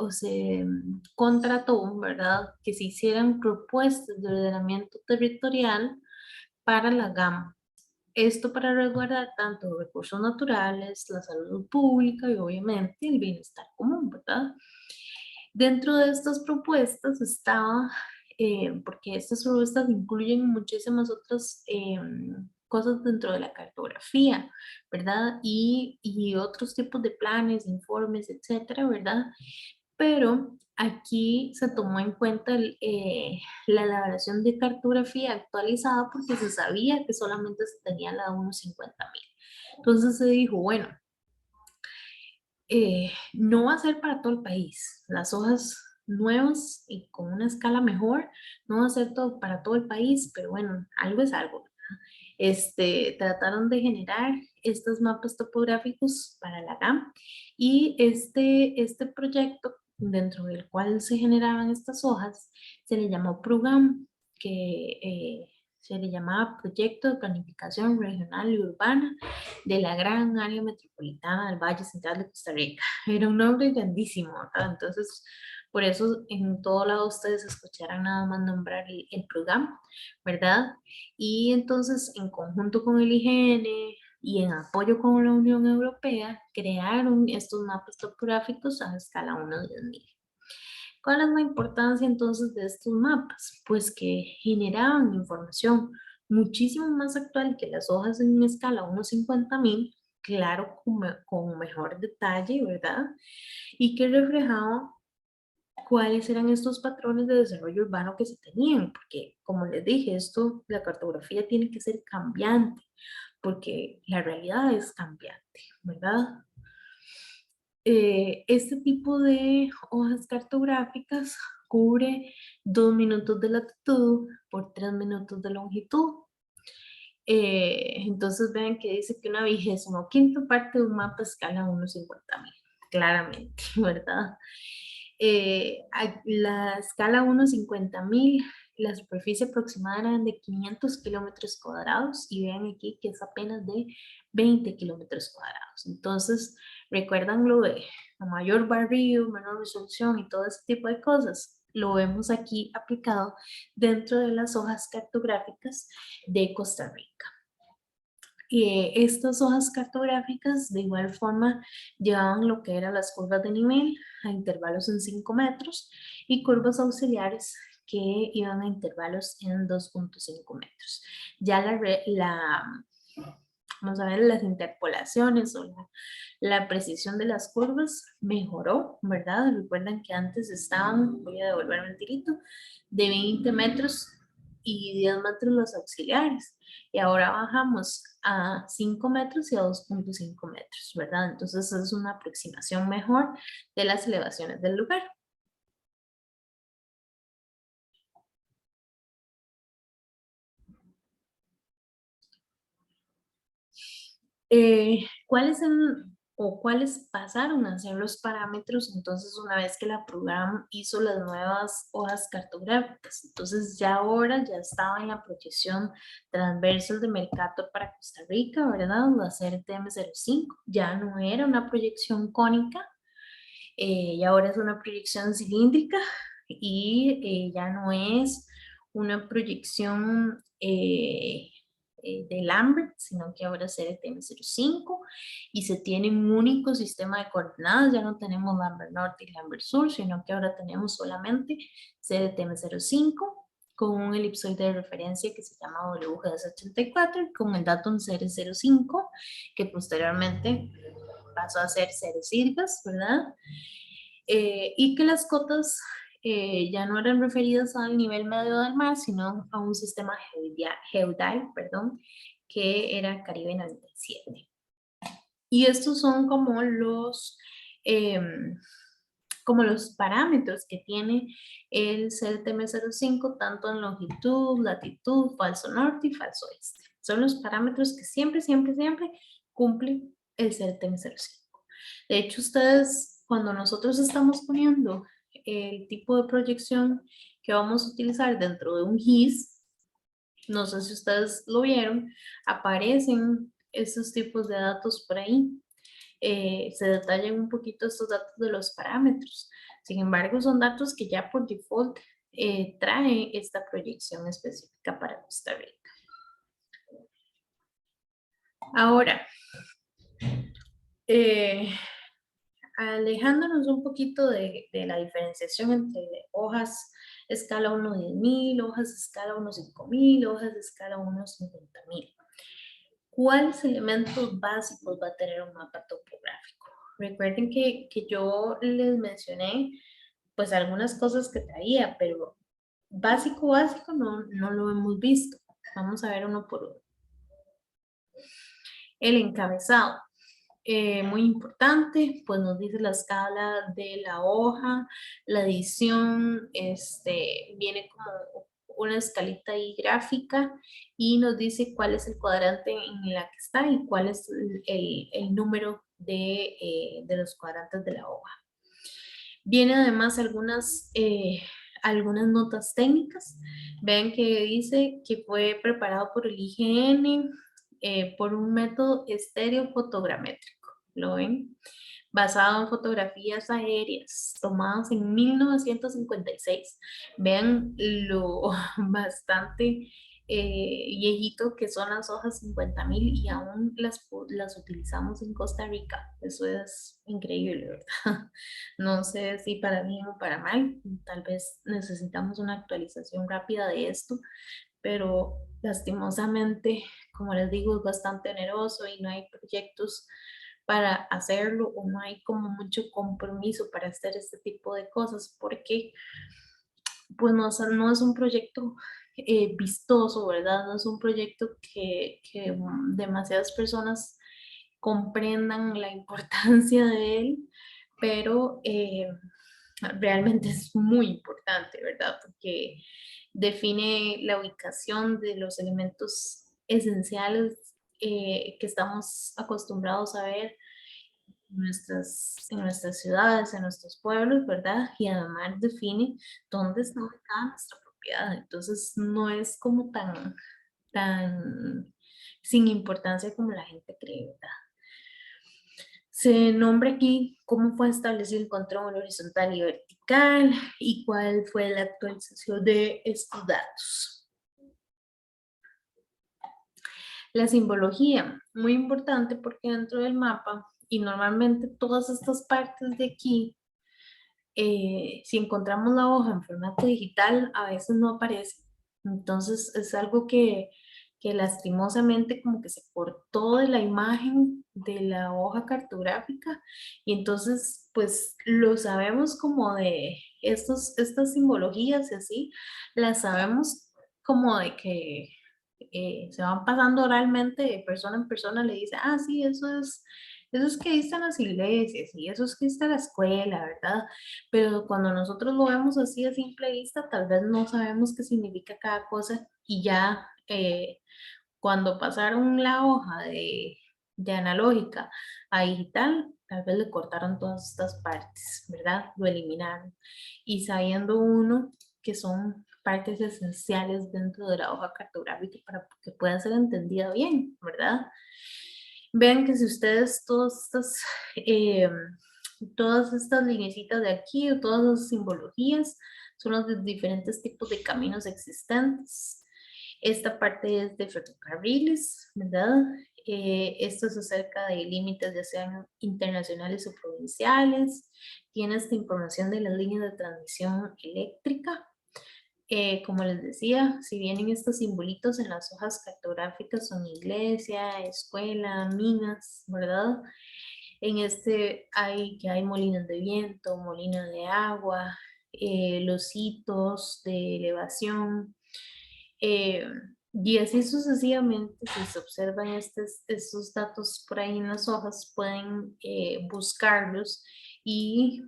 contrató, ¿verdad? Que se hicieran propuestas de ordenamiento territorial para la gama. Esto para resguardar tanto los recursos naturales, la salud pública y obviamente el bienestar común, ¿verdad? Dentro de estas propuestas estaba, porque estas propuestas incluyen muchísimas otras cosas dentro de la cartografía, ¿verdad? Y otros tipos de planes, informes, etcétera, ¿verdad? Pero aquí se tomó en cuenta la elaboración de cartografía actualizada porque se sabía que solamente se tenía la 1.50.000. Entonces se dijo, bueno, no va a ser para todo el país. Las hojas nuevas y con una escala mejor, no va a ser todo para todo el país, pero bueno, algo es algo. Trataron de generar estos mapas topográficos para la GAM y este proyecto dentro del cual se generaban estas hojas se le llamó PRUGAM, que se le llamaba Proyecto de Planificación Regional y Urbana de la Gran Área Metropolitana del Valle Central de Costa Rica. Era un nombre grandísimo, ¿verdad? Entonces, por eso en todo lado ustedes escucharán nada más nombrar el PRUGAM, ¿verdad? Y entonces, en conjunto con el IGN y en apoyo con la Unión Europea, crearon estos mapas topográficos a escala 1:10.000. ¿Cuál es la importancia entonces de estos mapas? Pues que generaban información muchísimo más actual que las hojas en escala 1.50.000, claro, con mejor detalle, ¿verdad? Y que reflejaban cuáles eran estos patrones de desarrollo urbano que se tenían, porque como les dije, la cartografía tiene que ser cambiante, porque la realidad es cambiante, ¿verdad? Este tipo de hojas cartográficas cubre 2 minutos de latitud por 3 minutos de longitud. Entonces vean que dice que una 25ª parte de un mapa escala 1.50.000, claramente, ¿verdad? A la escala 1.50.000, la superficie aproximada era de 500 kilómetros cuadrados y vean aquí que es apenas de 20 kilómetros cuadrados. Entonces, recuerdan lo de a mayor barrido, menor resolución y todo ese tipo de cosas. Lo vemos aquí aplicado dentro de las hojas cartográficas de Costa Rica. Estas hojas cartográficas de igual forma llevaban lo que eran las curvas de nivel a intervalos en 5 metros y curvas auxiliares que iban a intervalos en 2.5 metros. Ya vamos a ver, las interpolaciones o la precisión de las curvas mejoró, ¿verdad? Recuerdan que antes estaban, voy a devolverme el tirito, de 20 metros y 10 metros los auxiliares. Y ahora bajamos a 5 metros y a 2,5 metros, ¿verdad? Entonces es una aproximación mejor de las elevaciones del lugar. ¿Cuáles o cuáles pasaron a ser los parámetros entonces una vez que la programa hizo las nuevas hojas cartográficas? Entonces ya ahora ya estaba en la proyección transversal de Mercator para Costa Rica, ¿verdad? La CRTM05 ya no era una proyección cónica, y ahora es una proyección cilíndrica y ya no es una proyección de Lambert, sino que ahora es CRTM05 y se tiene un único sistema de coordenadas, ya no tenemos Lambert Norte y Lambert Sur, sino que ahora tenemos solamente CRTM05 con un elipsoide de referencia que se llama WGS84 con el datum CR05 que posteriormente pasó a ser Ceres, ¿verdad? Y que las cotas ya no eran referidas al nivel medio del mar, sino a un sistema geodal, perdón, que era Caribe 97. Y estos son eh, como los parámetros que tiene el CRTM05, tanto en longitud, latitud, falso norte y falso este. Son los parámetros que siempre, siempre, siempre cumple el CRTM05. De hecho, ustedes, cuando nosotros estamos poniendo el tipo de proyección que vamos a utilizar dentro de un GIS, no sé si ustedes lo vieron, aparecen esos tipos de datos por ahí. Se detallan un poquito estos datos de los parámetros. Sin embargo, son datos que ya por default trae esta proyección específica para Costa Rica. Ahora, alejándonos un poquito de la diferenciación entre hojas escala 1 10.000, hojas escala 1 5.000, hojas de escala 1 50.000. ¿Cuáles elementos básicos va a tener un mapa topográfico? Recuerden que yo les mencioné pues algunas cosas que traía, pero básico, básico no lo hemos visto. Vamos a ver uno por uno. El encabezado. Muy importante, pues nos dice la escala de la hoja, la edición, viene como una escalita ahí gráfica y nos dice cuál es el cuadrante en la que está y cuál es el número de los cuadrantes de la hoja. Viene además algunas notas técnicas. Vean que dice que fue preparado por el IGN por un método estereofotogramétrico. ¿Lo ven? Basado en fotografías aéreas tomadas en 1956. Vean lo bastante viejito que son las hojas 50.000 y aún las utilizamos en Costa Rica. Eso es increíble, ¿verdad? No sé si para bien o para mal, tal vez necesitamos una actualización rápida de esto, pero lastimosamente, como les digo, es bastante oneroso y no hay proyectos para hacerlo o no hay como mucho compromiso para hacer este tipo de cosas porque pues no es un proyecto vistoso, ¿verdad? No es un proyecto que demasiadas personas comprendan la importancia de él, pero realmente es muy importante, ¿verdad? Porque define la ubicación de los elementos esenciales que estamos acostumbrados a ver en nuestras ciudades, en nuestros pueblos, ¿verdad? Y además define dónde está ubicada nuestra propiedad. Entonces no es como tan sin importancia como la gente cree, ¿verdad? Se nombra aquí cómo fue establecido el control horizontal y vertical y cuál fue la actualización de estos datos. La simbología, muy importante porque dentro del mapa y normalmente todas estas partes de aquí, si encontramos la hoja en formato digital, a veces no aparece. Entonces es algo que lastimosamente como que se cortó de la imagen de la hoja cartográfica y entonces pues lo sabemos como de estas simbologías y así, las sabemos como de que se van pasando oralmente de persona en persona, le dice, ah, sí, eso es que viste en las iglesias y eso es que viste en la escuela, ¿verdad? Pero cuando nosotros lo vemos así a simple vista, tal vez no sabemos qué significa cada cosa y ya cuando pasaron la hoja de analógica a digital, tal vez le cortaron todas estas partes, ¿verdad? Lo eliminaron. Y sabiendo uno que son partes esenciales dentro de la hoja cartográfica para que pueda ser entendida bien, ¿verdad? Vean que si ustedes eh, todas estas lineecitas de aquí o todas las simbologías son los de diferentes tipos de caminos existentes. Esta parte es de ferrocarriles, ¿verdad? Esto es acerca de límites ya sean internacionales o provinciales. Tiene esta información de las líneas de transmisión eléctrica. Como les decía, si vienen estos simbolitos en las hojas cartográficas son iglesia, escuela, minas, ¿verdad? En este hay molinos de viento, molinos de agua, los hitos de elevación, eh, y así sucesivamente. Si se observan estos datos por ahí en las hojas, pueden buscarlos y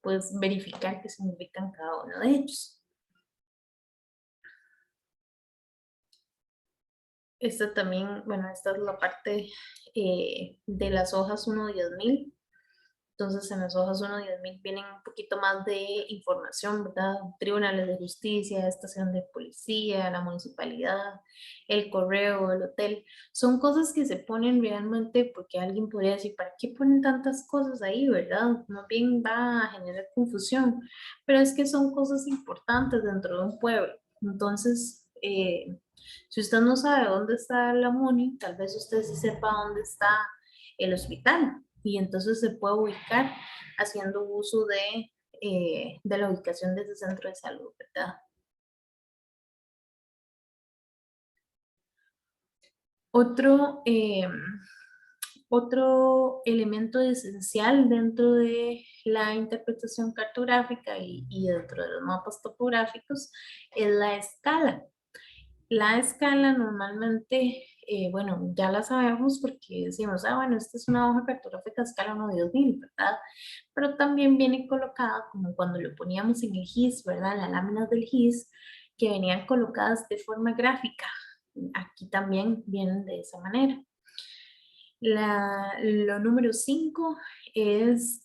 pues verificar qué significan cada uno de ellos. Esta también, bueno, esta es la parte de las hojas 1-10,000. Entonces, en las hojas 1-10,000 vienen un poquito más de información, ¿verdad? Tribunales de justicia, estación de policía, la municipalidad, el correo, el hotel. Son cosas que se ponen realmente porque alguien podría decir, ¿para qué ponen tantas cosas ahí, verdad? Más bien va a generar confusión. Pero es que son cosas importantes dentro de un pueblo. Entonces, si usted no sabe dónde está la MUNI, tal vez usted sí sepa dónde está el hospital y entonces se puede ubicar haciendo uso de la ubicación de ese centro de salud, ¿verdad? Otro, otro elemento esencial dentro de la interpretación cartográfica y dentro de los mapas topográficos es la escala. La escala normalmente, bueno, ya la sabemos porque decimos, ah, bueno, esta es una hoja cartográfica a escala 1/10,000, ¿verdad? Pero también viene colocada como cuando lo poníamos en el GIS, ¿verdad? Las láminas del GIS que venían colocadas de forma gráfica. Aquí también vienen de esa manera. Lo número 5 es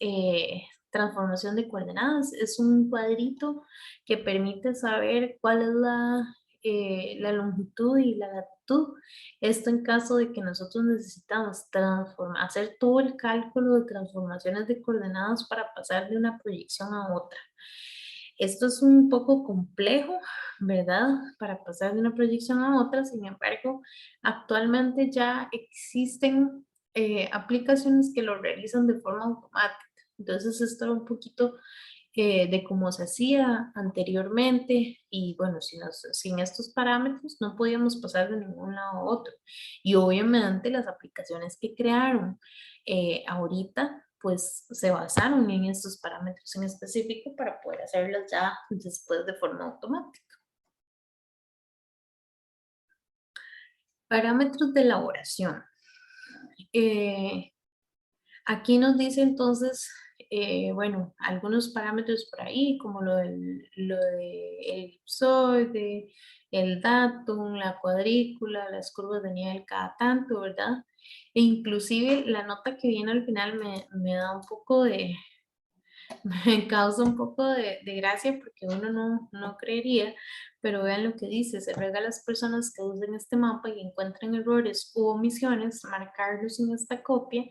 transformación de coordenadas. Es un cuadrito que permite saber cuál es la longitud y la latitud. Esto en caso de que nosotros necesitamos hacer todo el cálculo de transformaciones de coordenadas para pasar de una proyección a otra. Esto es un poco complejo, ¿verdad? Para pasar de una proyección a otra. Sin embargo, actualmente ya existen aplicaciones que lo realizan de forma automática. Entonces, esto era un poquito de cómo se hacía anteriormente y bueno, sin estos parámetros no podíamos pasar de ningún lado a otro. Y obviamente las aplicaciones que crearon ahorita pues se basaron en estos parámetros en específico para poder hacerlas ya después de forma automática. Parámetros de elaboración. Eh, Aquí nos dice entonces, bueno, algunos parámetros por ahí, como lo de el elipsoide, el datum, la cuadrícula, las curvas de nivel cada tanto, ¿verdad? E inclusive la nota que viene al final me da un poco de, me causa un poco de gracia porque uno no creería, pero vean lo que dice, se ruega a las personas que usen este mapa y encuentren errores u omisiones, marcarlos en esta copia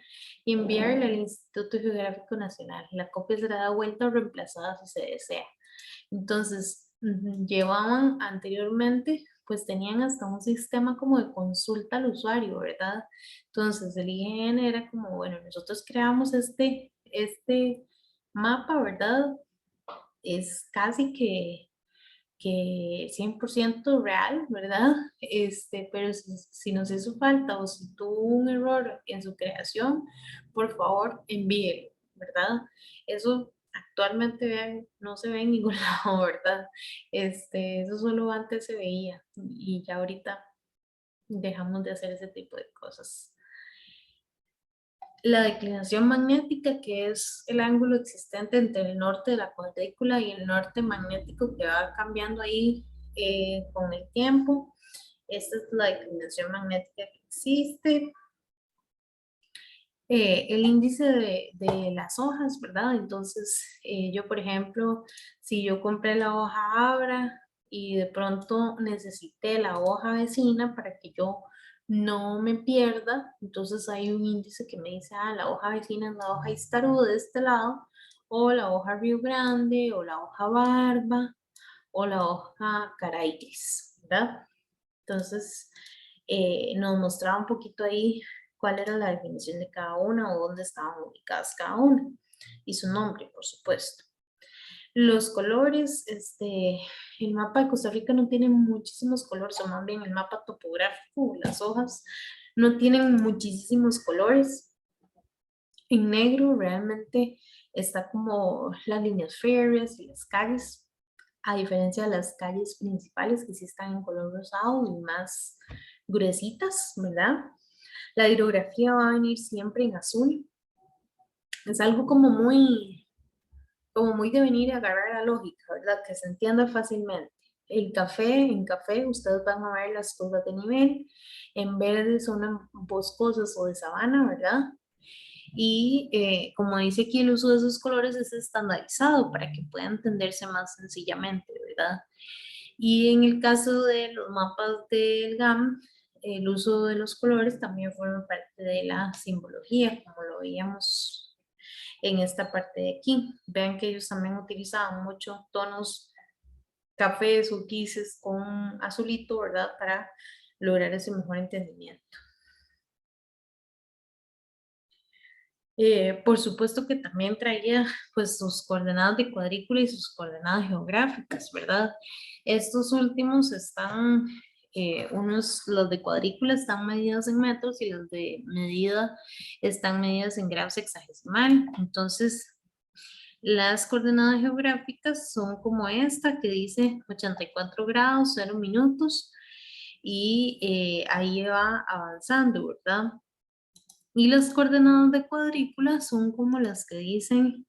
y enviarla al Instituto Geográfico Nacional. La copia será dada vuelta o reemplazada si se desea. Entonces, llevaban anteriormente, pues tenían hasta un sistema como de consulta al usuario, ¿verdad? Entonces, el IGN era como, bueno, nosotros creamos este mapa, ¿verdad? Es casi que 100% real, ¿verdad? Pero si nos hizo falta o si tuvo un error en su creación, por favor, envíelo, ¿verdad? Eso Actualmente vean, no se ve en ningún lado, ¿verdad? Eso solo antes se veía y ya ahorita dejamos de hacer ese tipo de cosas. La declinación magnética, que es el ángulo existente entre el norte de la cuadrícula y el norte magnético que va cambiando ahí con el tiempo. Esta es la declinación magnética que existe. El índice de las hojas, ¿verdad? Entonces, yo, por ejemplo, si yo compré la hoja Abra y de pronto necesité la hoja vecina para que yo no me pierda, entonces hay un índice que me dice, ah, la hoja vecina es la hoja Istarú de este lado, o la hoja Río Grande, o la hoja Barba, o la hoja Carailes, ¿verdad? Entonces, nos mostraba un poquito ahí cuál era la definición de cada una o dónde estaban ubicadas cada una y su nombre, por supuesto. Los colores, el mapa de Costa Rica no tiene muchísimos colores, o más bien el mapa topográfico, las hojas no tienen muchísimos colores. En negro realmente está como las líneas férreas y las calles, a diferencia de las calles principales que sí están en color rosado y más gruesitas, ¿verdad? La hidrografía va a venir siempre en azul. Es algo como muy de venir a agarrar la lógica, ¿verdad? Que se entienda fácilmente. El café, en café ustedes van a ver las curvas de nivel, en verde son boscosas o de sabana, ¿verdad? Y como dice aquí, el uso de esos colores es estandarizado para que pueda entenderse más sencillamente, ¿verdad? Y en el caso de los mapas del GAM, el uso de los colores también forma parte de la simbología, como lo veíamos en esta parte de aquí. Vean que ellos también utilizaban mucho tonos cafés o grises con azulito, ¿verdad? Para lograr ese mejor entendimiento. Por supuesto que también traía pues sus coordenadas de cuadrícula y sus coordenadas geográficas, ¿verdad? Estos últimos están, los de cuadrícula están medidos en metros y los de medida están medidas en grados sexagesimal. Entonces, las coordenadas geográficas son como esta que dice 84 grados, 0 minutos y ahí va avanzando, ¿verdad? Y las coordenadas de cuadrícula son como las que dicen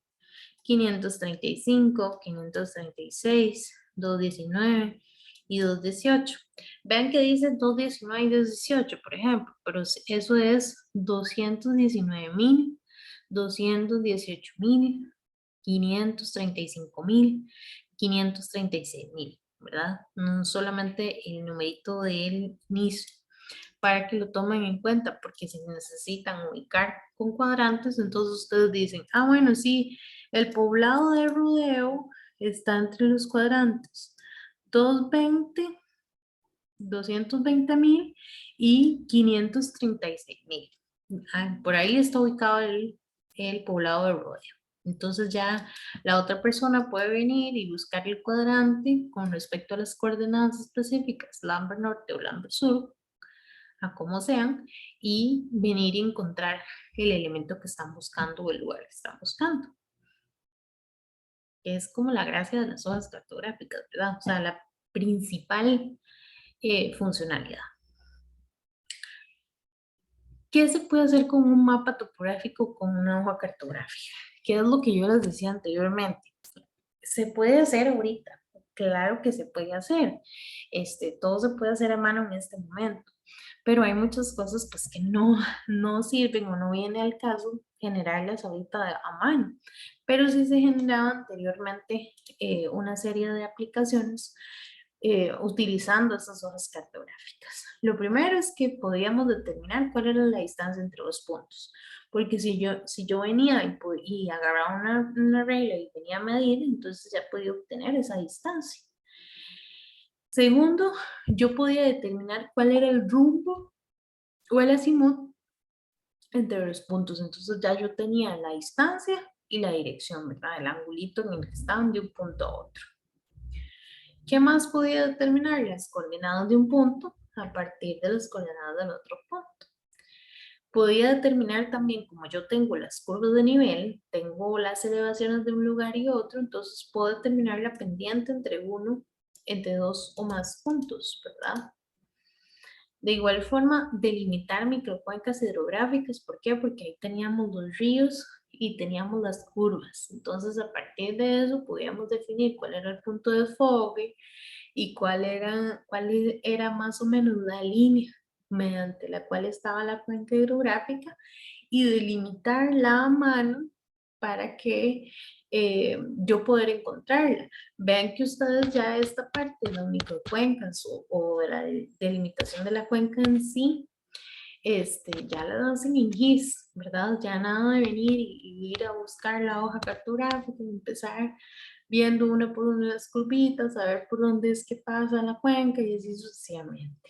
535, 536, 219 y 218. Vean que dice 219 y 218, por ejemplo, pero eso es 219.000, 218.000, 535.000, 536.000, ¿verdad? No solamente el numerito del inicio para que lo tomen en cuenta, porque si necesitan ubicar con cuadrantes, entonces ustedes dicen, ah, bueno, sí, el poblado de Rodeo está entre los cuadrantes 220, 220.000 y 536.000. Ah, por ahí está ubicado el poblado de Rodeo. Entonces ya la otra persona puede venir y buscar el cuadrante con respecto a las coordenadas específicas, Lambert Norte o Lambert Sur, a como sean, y venir y encontrar el elemento que están buscando o el lugar que están buscando. Es como la gracia de las hojas cartográficas, ¿verdad? O sea, la principal funcionalidad. ¿Qué se puede hacer con un mapa topográfico con una hoja cartográfica? ¿Qué es lo que yo les decía anteriormente? Se puede hacer ahorita, claro que se puede hacer. Todo se puede hacer a mano en este momento, pero hay muchas cosas pues que no sirven o no viene al caso generarlas ahorita a mano, pero sí se generaba anteriormente una serie de aplicaciones utilizando estas hojas cartográficas. Lo primero es que podíamos determinar cuál era la distancia entre los puntos, porque si yo venía y agarraba una regla y venía a medir, entonces ya podía obtener esa distancia. Segundo, yo podía determinar cuál era el rumbo o el azimut entre los puntos, entonces ya yo tenía la distancia y la dirección, ¿verdad? El angulito en el que estaban de un punto a otro. ¿Qué más podía determinar? Las coordenadas de un punto a partir de las coordenadas del otro punto. Podía determinar también, como yo tengo las curvas de nivel, tengo las elevaciones de un lugar y otro, entonces puedo determinar la pendiente entre dos o más puntos, ¿verdad? De igual forma, delimitar microcuencas hidrográficas, ¿por qué? Porque ahí teníamos los ríos y teníamos las curvas. Entonces, a partir de eso, podíamos definir cuál era el punto de fogue y cuál era más o menos la línea mediante la cual estaba la cuenca hidrográfica y delimitarla a mano para que yo poder encontrarla. Vean que ustedes ya esta parte de las microcuencas o de la delimitación de la cuenca en sí, ya la hacen en GIS, ¿verdad? Ya nada de venir y ir a buscar la hoja cartográfica y empezar viendo una por una las curvitas, a ver por dónde es que pasa la cuenca y así sucesivamente.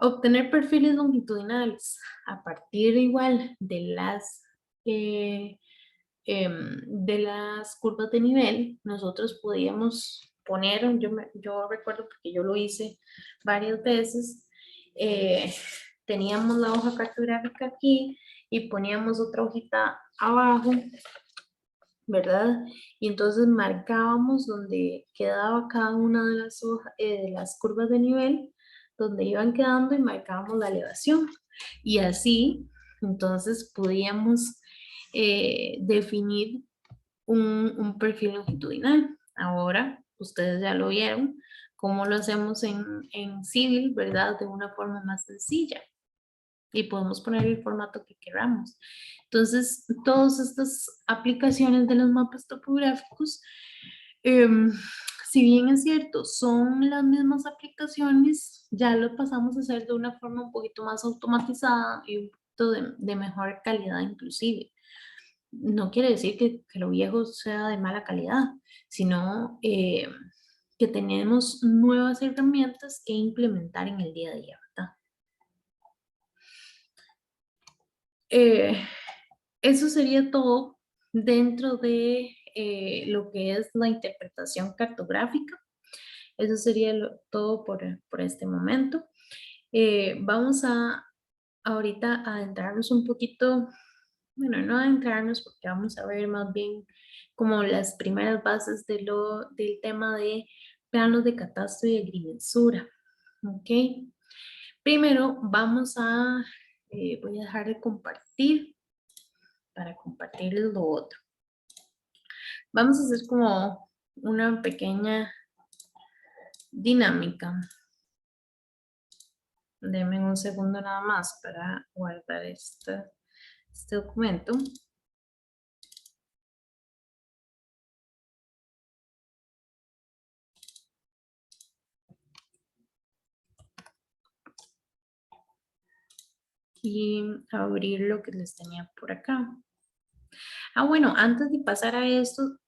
Obtener perfiles longitudinales a partir igual eh, de las curvas de nivel, nosotros podíamos poner, yo recuerdo porque yo lo hice varias veces, teníamos la hoja cartográfica aquí y poníamos otra hojita abajo, ¿verdad? Y entonces marcábamos donde quedaba cada una de las curvas de nivel, donde iban quedando y marcábamos la elevación. Y así, entonces podíamos definir un perfil longitudinal. Ahora, ustedes ya lo vieron, cómo lo hacemos en Civil, ¿verdad? De una forma más sencilla y podemos poner el formato que queramos. Entonces, todas estas aplicaciones de los mapas topográficos, si bien es cierto, son las mismas aplicaciones, ya lo pasamos a hacer de una forma un poquito más automatizada y un poquito de mejor calidad inclusive. No quiere decir que lo viejo sea de mala calidad, sino que tenemos nuevas herramientas que implementar en el día a día, ¿verdad? Eh, Eso sería todo dentro de lo que es la interpretación cartográfica. Eso sería todo por este momento. Vamos a ahorita a adentrarnos un poquito, bueno, no adentrarnos porque vamos a ver más bien como las primeras bases del tema de planos de catastro y agrimensura. ¿Ok? Primero voy a dejar de compartir para compartirles lo otro. Vamos a hacer como una pequeña dinámica. Denme un segundo nada más para guardar este documento. Y abrir lo que les tenía por acá. Bueno, antes de pasar a esto,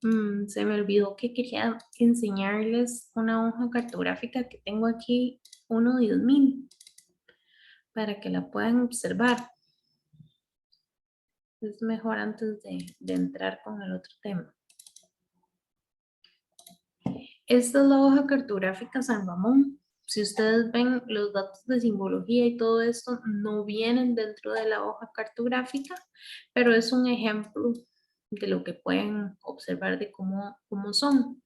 se me olvidó que quería enseñarles una hoja cartográfica que tengo aquí, 1/10,000, para que la puedan observar. Es mejor antes de entrar con el otro tema. Esta es la hoja cartográfica San Ramón. Si ustedes ven los datos de simbología y todo esto no vienen dentro de la hoja cartográfica, pero es un ejemplo de lo que pueden observar de cómo son.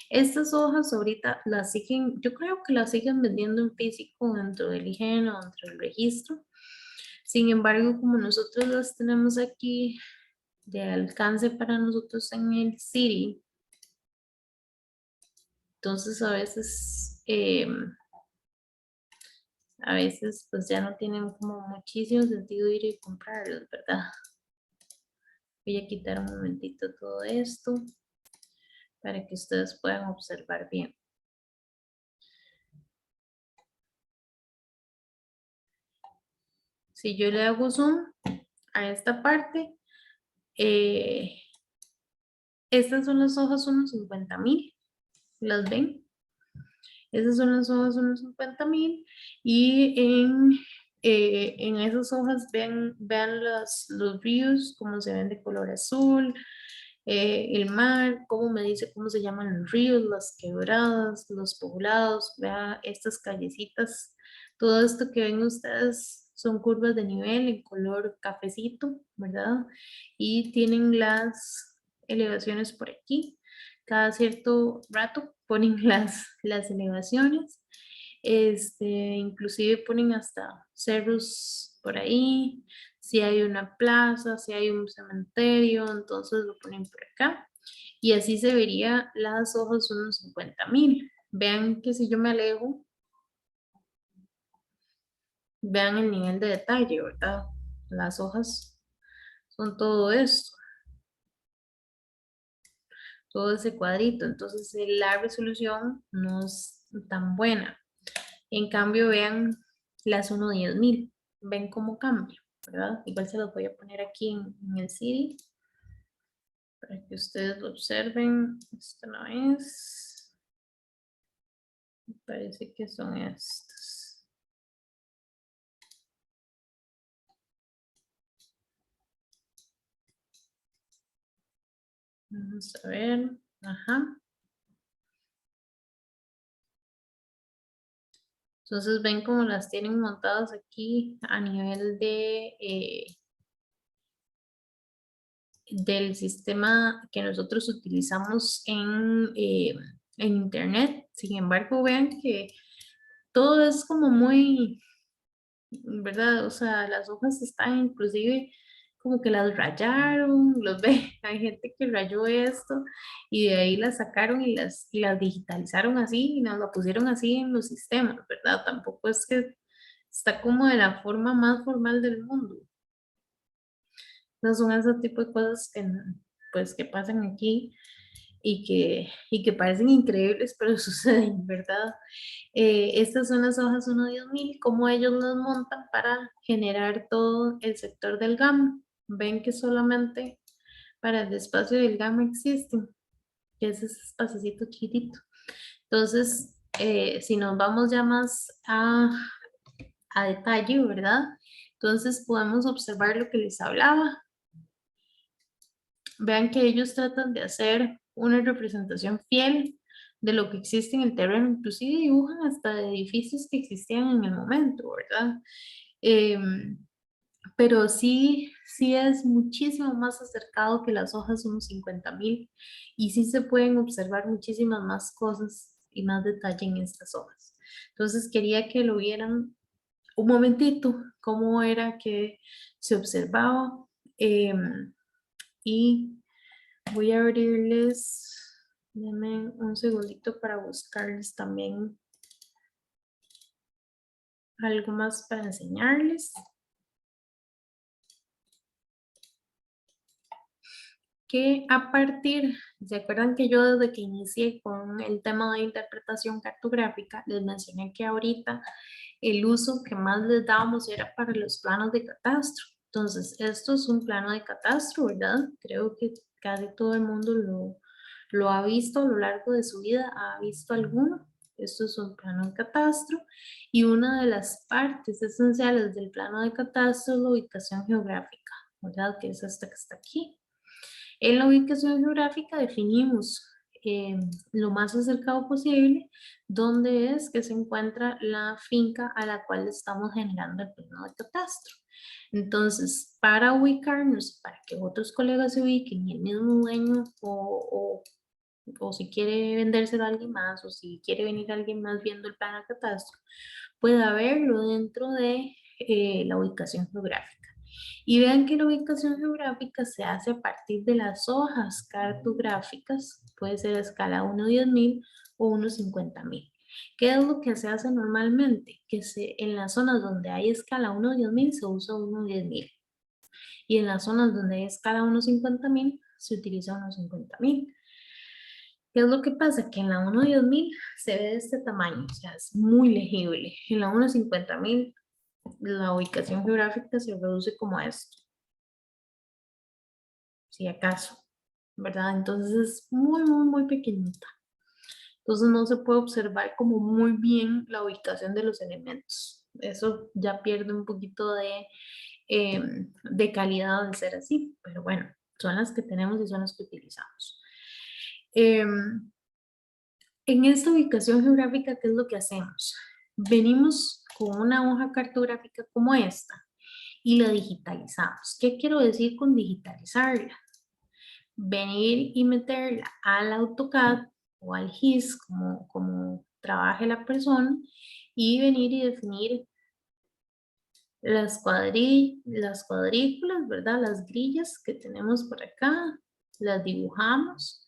Estas hojas ahorita las siguen, yo creo que las siguen vendiendo en físico dentro del IGN o dentro del registro. Sin embargo, como nosotros las tenemos aquí de alcance para nosotros en el City, entonces a veces pues ya no tienen como muchísimo sentido ir y comprarlos, ¿verdad? Voy a quitar un momentito todo esto para que ustedes puedan observar bien. Si yo le hago zoom a esta parte, estas son las hojas 150,000, ¿las ven? Esas son las hojas 150,000 y en esas hojas vean los ríos, cómo se ven de color azul, el mar, cómo me dice cómo se llaman los ríos, las quebradas, los poblados, vea estas callecitas, todo esto que ven ustedes son curvas de nivel en color cafecito, ¿verdad? Y tienen las elevaciones por aquí. Cada cierto rato ponen las elevaciones. Inclusive ponen hasta cerros por ahí, si hay una plaza, si hay un cementerio, entonces lo ponen por acá. Y así se vería las hojas unos 50.000. Vean que si yo me alejo, vean el nivel de detalle, ¿verdad? Las hojas son todo esto, todo ese cuadrito, entonces la resolución no es tan buena. En cambio, vean las 1.10.000, ven cómo cambia, ¿verdad? Igual se los voy a poner aquí en el CD para que ustedes lo observen. Esta no es, me parece que son estas. Vamos a ver, ajá. Entonces ven cómo las tienen montadas aquí a nivel del sistema que nosotros utilizamos en internet. Sin embargo, vean que todo es como muy, ¿verdad? O sea, las hojas están inclusive como que las rayaron, los ve, hay gente que rayó esto y de ahí las sacaron y las digitalizaron así y nos la pusieron así en los sistemas, ¿verdad? Tampoco es que está como de la forma más formal del mundo. No son ese tipo de cosas que, pues, que pasan aquí y que parecen increíbles, pero suceden, ¿verdad? Estas son las hojas 1.10.000, cómo ellos las montan para generar todo el sector del gamma. Ven que solamente para el espacio del gamma existen, que es ese espacito chiquitito. Entonces, si nos vamos ya más a detalle, ¿verdad? Entonces podemos observar lo que les hablaba. Vean que ellos tratan de hacer una representación fiel de lo que existe en el terreno, inclusive dibujan hasta de edificios que existían en el momento, ¿verdad? Em, pero sí, sí es muchísimo más acercado que las hojas unos 50.000 y sí se pueden observar muchísimas más cosas y más detalle en estas hojas. Entonces quería que lo vieran un momentito, cómo era que se observaba. Y voy a abrirles, denme un segundito para buscarles también algo más para enseñarles. Que a partir, ¿se acuerdan que yo desde que inicié con el tema de interpretación cartográfica, les mencioné que ahorita el uso que más les dábamos era para los planos de catastro? Entonces, esto es un plano de catastro, ¿verdad? Creo que casi todo el mundo lo ha visto a lo largo de su vida, ha visto alguno. Esto es un plano de catastro y una de las partes esenciales del plano de catastro es la ubicación geográfica, ¿verdad? Que es esta que está aquí. En la ubicación geográfica definimos lo más acercado posible dónde es que se encuentra la finca a la cual estamos generando el plano de catastro. Entonces, para ubicarnos, para que otros colegas se ubiquen y el mismo dueño o si quiere vendérselo a alguien más o si quiere venir alguien más viendo el plano de catastro, pueda verlo dentro de la ubicación geográfica. Y vean que la ubicación geográfica se hace a partir de las hojas cartográficas, puede ser a escala 1.10.000 o 1.50.000. ¿Qué es lo que se hace normalmente? Que en las zonas donde hay escala 1.10.000 se usa 1.10.000 y en las zonas donde hay escala 1.50.000 se utiliza 1.50.000. ¿Qué es lo que pasa? Que en la 1.10.000 se ve de este tamaño, o sea, es muy legible. En la 1.50.000 la ubicación geográfica se reduce como a esto, si acaso, ¿verdad? Entonces es muy, muy, muy pequeñita. Entonces no se puede observar como muy bien la ubicación de los elementos. Eso ya pierde un poquito de calidad al ser así, pero bueno, son las que tenemos y son las que utilizamos. En esta ubicación geográfica, ¿qué es lo que hacemos? Venimos con una hoja cartográfica como esta y la digitalizamos. ¿Qué quiero decir con digitalizarla? Venir y meterla al AutoCAD o al GIS, como trabaje la persona, y venir y definir las cuadrículas, ¿verdad? Las grillas que tenemos por acá, las dibujamos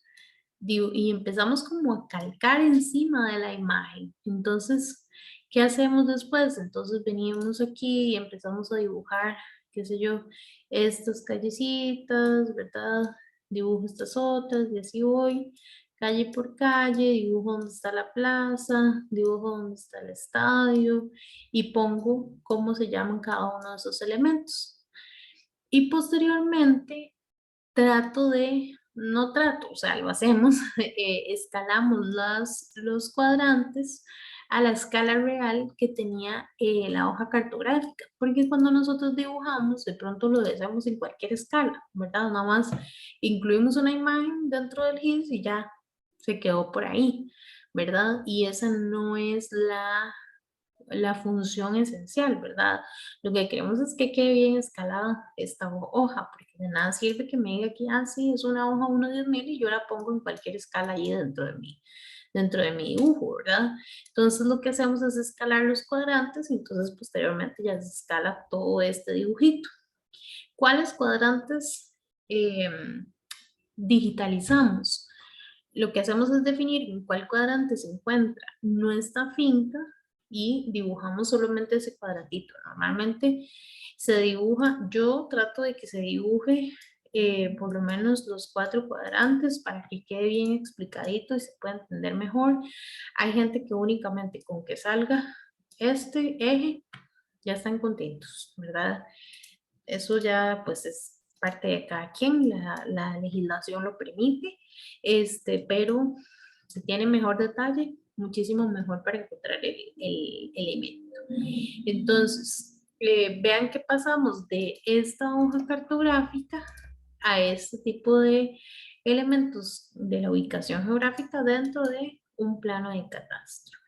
y empezamos como a calcar encima de la imagen. Entonces, ¿qué hacemos después? Entonces venimos aquí y empezamos a dibujar, qué sé yo, estas callecitas, ¿verdad? Dibujo estas otras y así voy, calle por calle, dibujo dónde está la plaza, dibujo dónde está el estadio y pongo cómo se llaman cada uno de esos elementos. Y posteriormente no trato, o sea, lo hacemos, escalamos los cuadrantes a la escala real que tenía la hoja cartográfica, porque cuando nosotros dibujamos, de pronto lo hacemos en cualquier escala, ¿verdad? Nada más incluimos una imagen dentro del GIS y ya se quedó por ahí, ¿verdad? Y esa no es la función esencial, ¿verdad? Lo que queremos es que quede bien escalada esta hoja, porque de nada sirve que me diga que, sí, es una hoja 1/10,000 y yo la pongo en cualquier escala ahí dentro de mi dibujo, ¿verdad? Entonces lo que hacemos es escalar los cuadrantes y entonces posteriormente ya se escala todo este dibujito. ¿Cuáles cuadrantes digitalizamos? Lo que hacemos es definir en cuál cuadrante se encuentra nuestra finca y dibujamos solamente ese cuadratito. Normalmente se dibuja, yo trato de que se dibuje por lo menos los 4 cuadrantes para que quede bien explicadito y se pueda entender mejor. Hay gente que únicamente con que salga este eje ya están contentos, ¿verdad? Eso ya pues es parte de cada quien, la legislación lo permite, pero si tiene mejor detalle, muchísimo mejor para encontrar el elemento. Entonces, vean que pasamos de esta hoja cartográfica a este tipo de elementos de la ubicación geográfica dentro de un plano de catastro.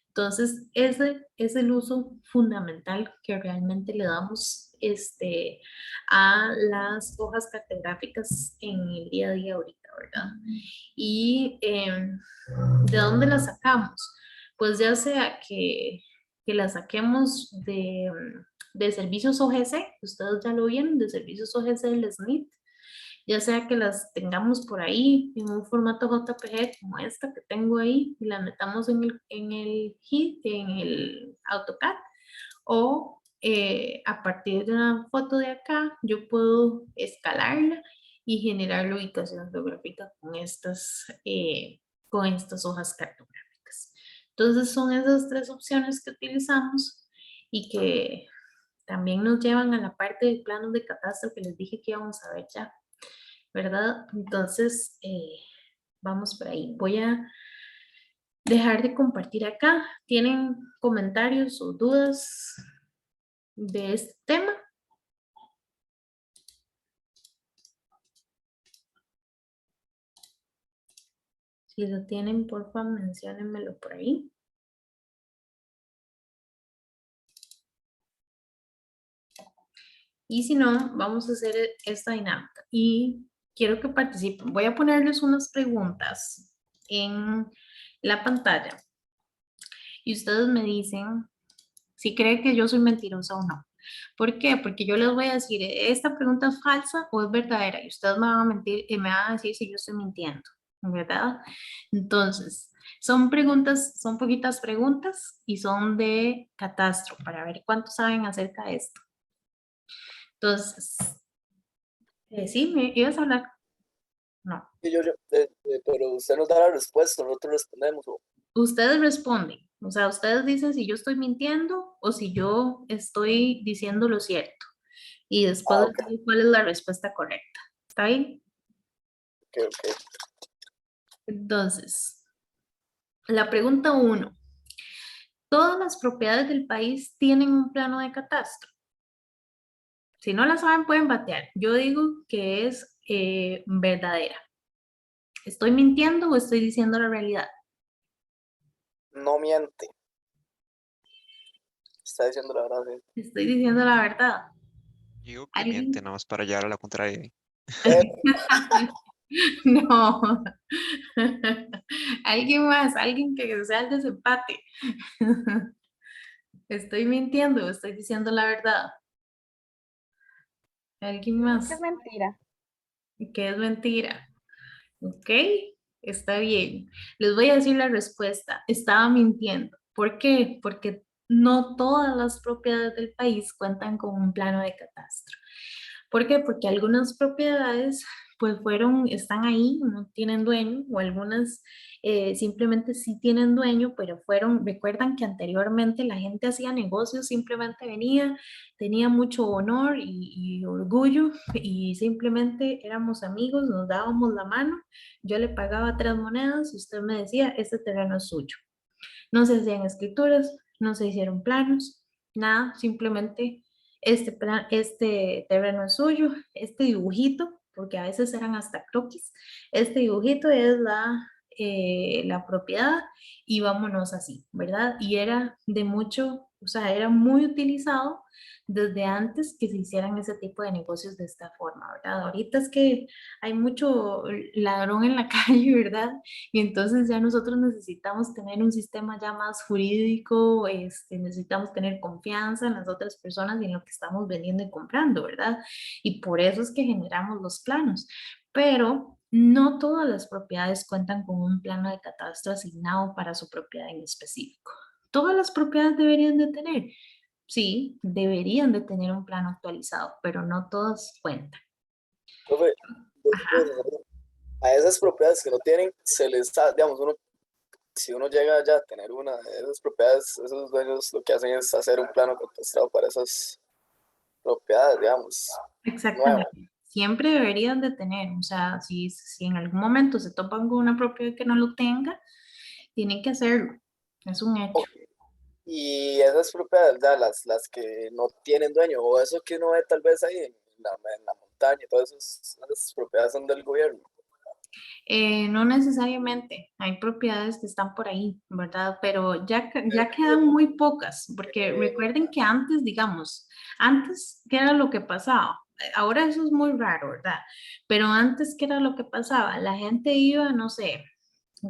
Entonces, ese es el uso fundamental que realmente le damos a las hojas cartográficas en el día a día ahorita, ¿verdad? Y ¿de dónde las sacamos? Pues ya sea que las saquemos de servicios OGC, ustedes ya lo vieron, de servicios OGC del SNIT, ya sea que las tengamos por ahí en un formato JPG como esta que tengo ahí y la metamos en el AutoCAD, o a partir de una foto de acá yo puedo escalarla y generar la ubicación geográfica con estas hojas cartográficas. Entonces son esas 3 opciones que utilizamos y que también nos llevan a la parte de planos de catastro que les dije que íbamos a ver ya, ¿verdad? Entonces, vamos por ahí. Voy a dejar de compartir acá. ¿Tienen comentarios o dudas de este tema? Si lo tienen, por favor, menciónenmelo por ahí. Y si no, vamos a hacer esta dinámica. Y quiero que participen. Voy a ponerles unas preguntas en la pantalla. Y ustedes me dicen si creen que yo soy mentirosa o no. ¿Por qué? Porque yo les voy a decir, esta pregunta es falsa o es verdadera, y ustedes me van a mentir y me van a decir si yo estoy mintiendo, ¿verdad? Entonces, son poquitas preguntas y son de catastro para ver cuánto saben acerca de esto. Entonces, sí, ¿me ibas a hablar? No. Y pero usted nos da la respuesta, nosotros respondemos. Ustedes responden, o sea, ustedes dicen si yo estoy mintiendo o si yo estoy diciendo lo cierto. Y después Ok, les digo cuál es la respuesta correcta. ¿Está bien? ok. Entonces, la pregunta 1. ¿Todas las propiedades del país tienen un plano de catastro? Si no la saben, pueden batear. Yo digo que es verdadera. ¿Estoy mintiendo o estoy diciendo la realidad? No miente. está diciendo la verdad. Sí. Estoy diciendo la verdad. Yo digo que miente, ¿Alguien? nada más para llevar a la contraria. Eh, No. Alguien más, alguien que sea el desempate. Estoy mintiendo, estoy diciendo la verdad. ¿Alguien Yo digo que más? es mentira. Que es mentira. ¿Ok? Está bien. Les voy a decir la respuesta. Estaba mintiendo. ¿Por qué? Porque no todas las propiedades del país cuentan con un plano de catastro. ¿Por qué? Porque algunas propiedades pues están ahí, no tienen dueño, o algunas simplemente sí tienen dueño, pero recuerdan que anteriormente la gente hacía negocios, simplemente venía, tenía mucho honor y orgullo y simplemente éramos amigos, nos dábamos la mano, yo le pagaba 3 monedas y usted me decía, este terreno es suyo. No se hacían escrituras, no se hicieron planos, nada, simplemente este terreno es suyo, este dibujito, porque a veces eran hasta croquis, este dibujito es la propiedad y vámonos así, ¿verdad? Y era de mucho, o sea, era muy utilizado desde antes que se hicieran ese tipo de negocios de esta forma, ¿verdad? Ahorita es que hay mucho ladrón en la calle, ¿verdad? Y entonces ya nosotros necesitamos tener un sistema ya más jurídico, necesitamos tener confianza en las otras personas y en lo que estamos vendiendo y comprando, ¿verdad? Y por eso es que generamos los planos. Pero no todas las propiedades cuentan con un plano de catastro asignado para su propiedad en específico. Todas las propiedades deberían de tener, sí, deberían de tener un plano actualizado, pero no todas cuentan. profe, a esas propiedades que no tienen, se les da, digamos, si uno llega ya a tener una de esas propiedades, esos dueños lo que hacen es hacer un plano contestado para esas propiedades, digamos, nuevas. Exactamente. Siempre deberían de tener, o sea, si en algún momento se topan con una propiedad que no lo tenga, tienen que hacerlo. Es un hecho. Y esas propiedades, ya, las que no tienen dueño, o eso que uno ve tal vez ahí en la montaña, todas esas propiedades son del gobierno. No necesariamente, hay propiedades que están por ahí, ¿verdad? Pero ya quedan muy pocas, porque recuerden que antes, digamos, antes, ¿qué era lo que pasaba? Ahora eso es muy raro, ¿verdad? Pero antes, ¿qué era lo que pasaba? La gente iba, no sé,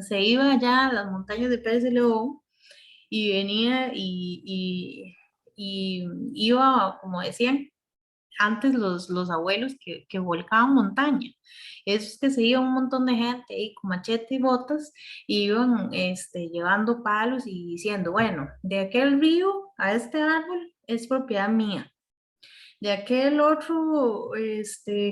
se iba allá a las montañas de Pérez de León y venía y iba, como decían antes los abuelos que volcaban montaña. Esos que se iba un montón de gente ahí con machete y botas, y iban llevando palos y diciendo, bueno, de aquel río a este árbol es propiedad mía. De aquel otro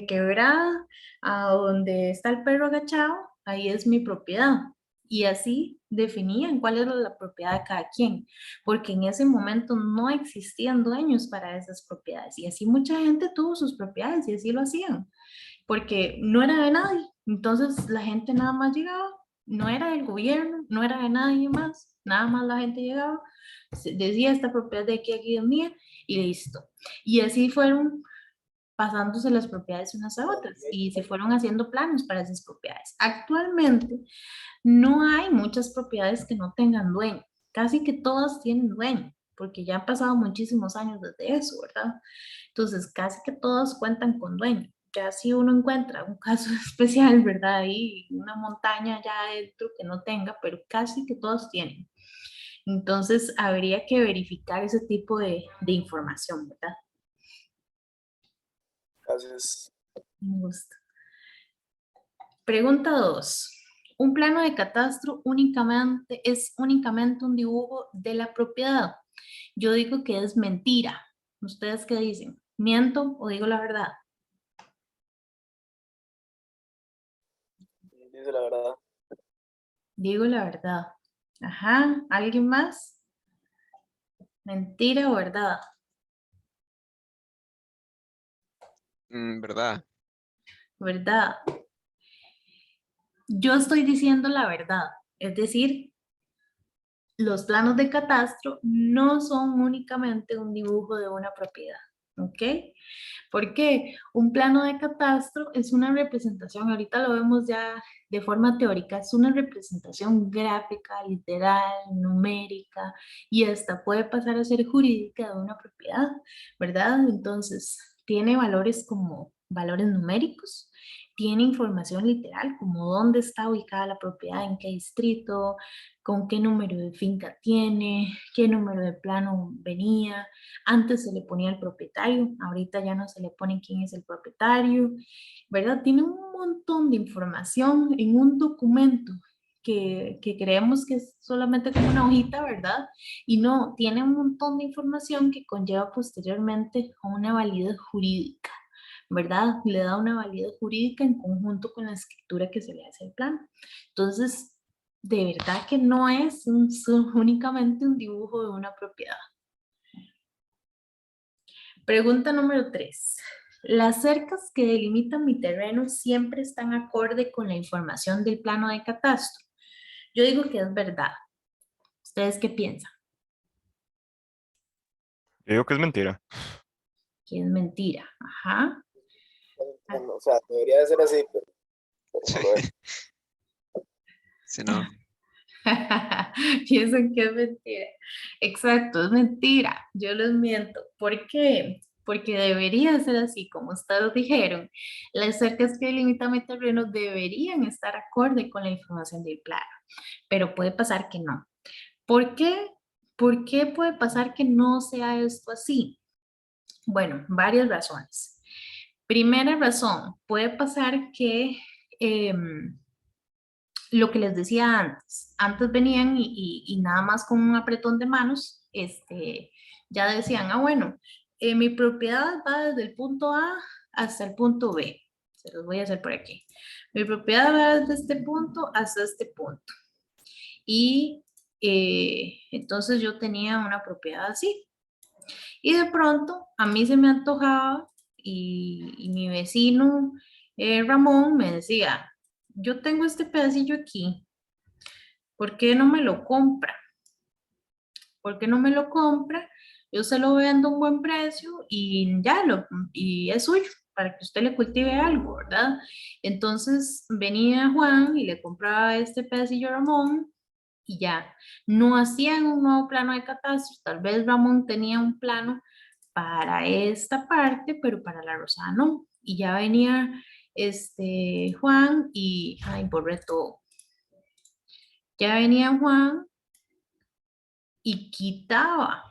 quebrada a donde está el perro agachado, ahí es mi propiedad. Y así definían cuál era la propiedad de cada quien, porque en ese momento no existían dueños para esas propiedades. Y así mucha gente tuvo sus propiedades y así lo hacían, porque no era de nadie. Entonces la gente nada más llegaba, no era del gobierno, no era de nadie más, nada más la gente llegaba, decía esta propiedad de aquí es mía y listo. Y así fueron pasándose las propiedades unas a otras y se fueron haciendo planos para esas propiedades. Actualmente no hay muchas propiedades que no tengan dueño, casi que todas tienen dueño, porque ya han pasado muchísimos años desde eso, ¿verdad? Entonces, casi que todas cuentan con dueño. Ya si uno encuentra un caso especial, ¿verdad? Ahí una montaña ya adentro que no tenga, pero casi que todos tienen. Entonces, habría que verificar ese tipo de información, ¿verdad? Entonces, Me gusta. Pregunta 2. Un plano de catastro es únicamente un dibujo de la propiedad. Yo digo que es mentira. ¿Ustedes qué dicen? ¿Miento o digo la verdad? dice la verdad. Digo la verdad. Ajá. ¿Alguien más? ¿Mentira o verdad? ¿Verdad? ¿Verdad? Yo estoy diciendo la verdad. Es decir, los planos de catastro no son únicamente un dibujo de una propiedad. ¿ok? Porque un plano de catastro es una representación, ahorita lo vemos ya de forma teórica, es una representación gráfica, literal, numérica y hasta puede pasar a ser jurídica de una propiedad, ¿verdad? Entonces, tiene valores como valores numéricos, tiene información literal como dónde está ubicada la propiedad, en qué distrito, con qué número de finca tiene, qué número de plano venía. Antes se le ponía el propietario, ahorita ya no se le pone quién es el propietario, ¿verdad? Tiene un montón de información en un documento que creemos que es solamente como una hojita, ¿verdad? Y no, tiene un montón de información que conlleva posteriormente a una validez jurídica, ¿verdad? Le da una validez jurídica en conjunto con la escritura que se le hace al plano. Entonces, de verdad que no es únicamente un dibujo de una propiedad. Pregunta número 3. ¿Las cercas que delimitan mi terreno siempre están acorde con la información del plano de catastro? Yo digo que es verdad. ¿Ustedes qué piensan? Yo digo que es mentira. Que es mentira. Ajá. O sea, debería de ser así, pero Sí. no lo es. Sí, no. Piensan que es mentira. Exacto, es mentira. Yo les miento. ¿Por qué? Porque debería ser así, como ustedes dijeron. Las cercas que delimitan mi terreno deberían estar acorde con la información del plano, pero puede pasar que no. ¿Por qué? ¿Por qué puede pasar que no sea esto así? Bueno, varias razones. Primera razón, puede pasar que lo que les decía antes venían y nada más con un apretón de manos, ya decían, ah, bueno, mi propiedad va desde el punto A hasta el punto B. Se los voy a hacer por aquí. Mi propiedad va desde este punto hasta este punto. Y entonces yo tenía una propiedad así. Y de pronto a mí se me antojaba y mi vecino Ramón me decía, yo tengo este pedacillo aquí, ¿por qué no me lo compra? ¿Por qué no me lo compra? Yo se lo vendo a un buen precio y ya y es suyo para que usted le cultive algo, ¿verdad? Entonces venía Juan y le compraba este pedacillo a Ramón y ya, no hacían un nuevo plano de catastro, tal vez Ramón tenía un plano para esta parte, pero para la rosada no. Y ya venía Juan y, ay, borré todo. Ya venía Juan y quitaba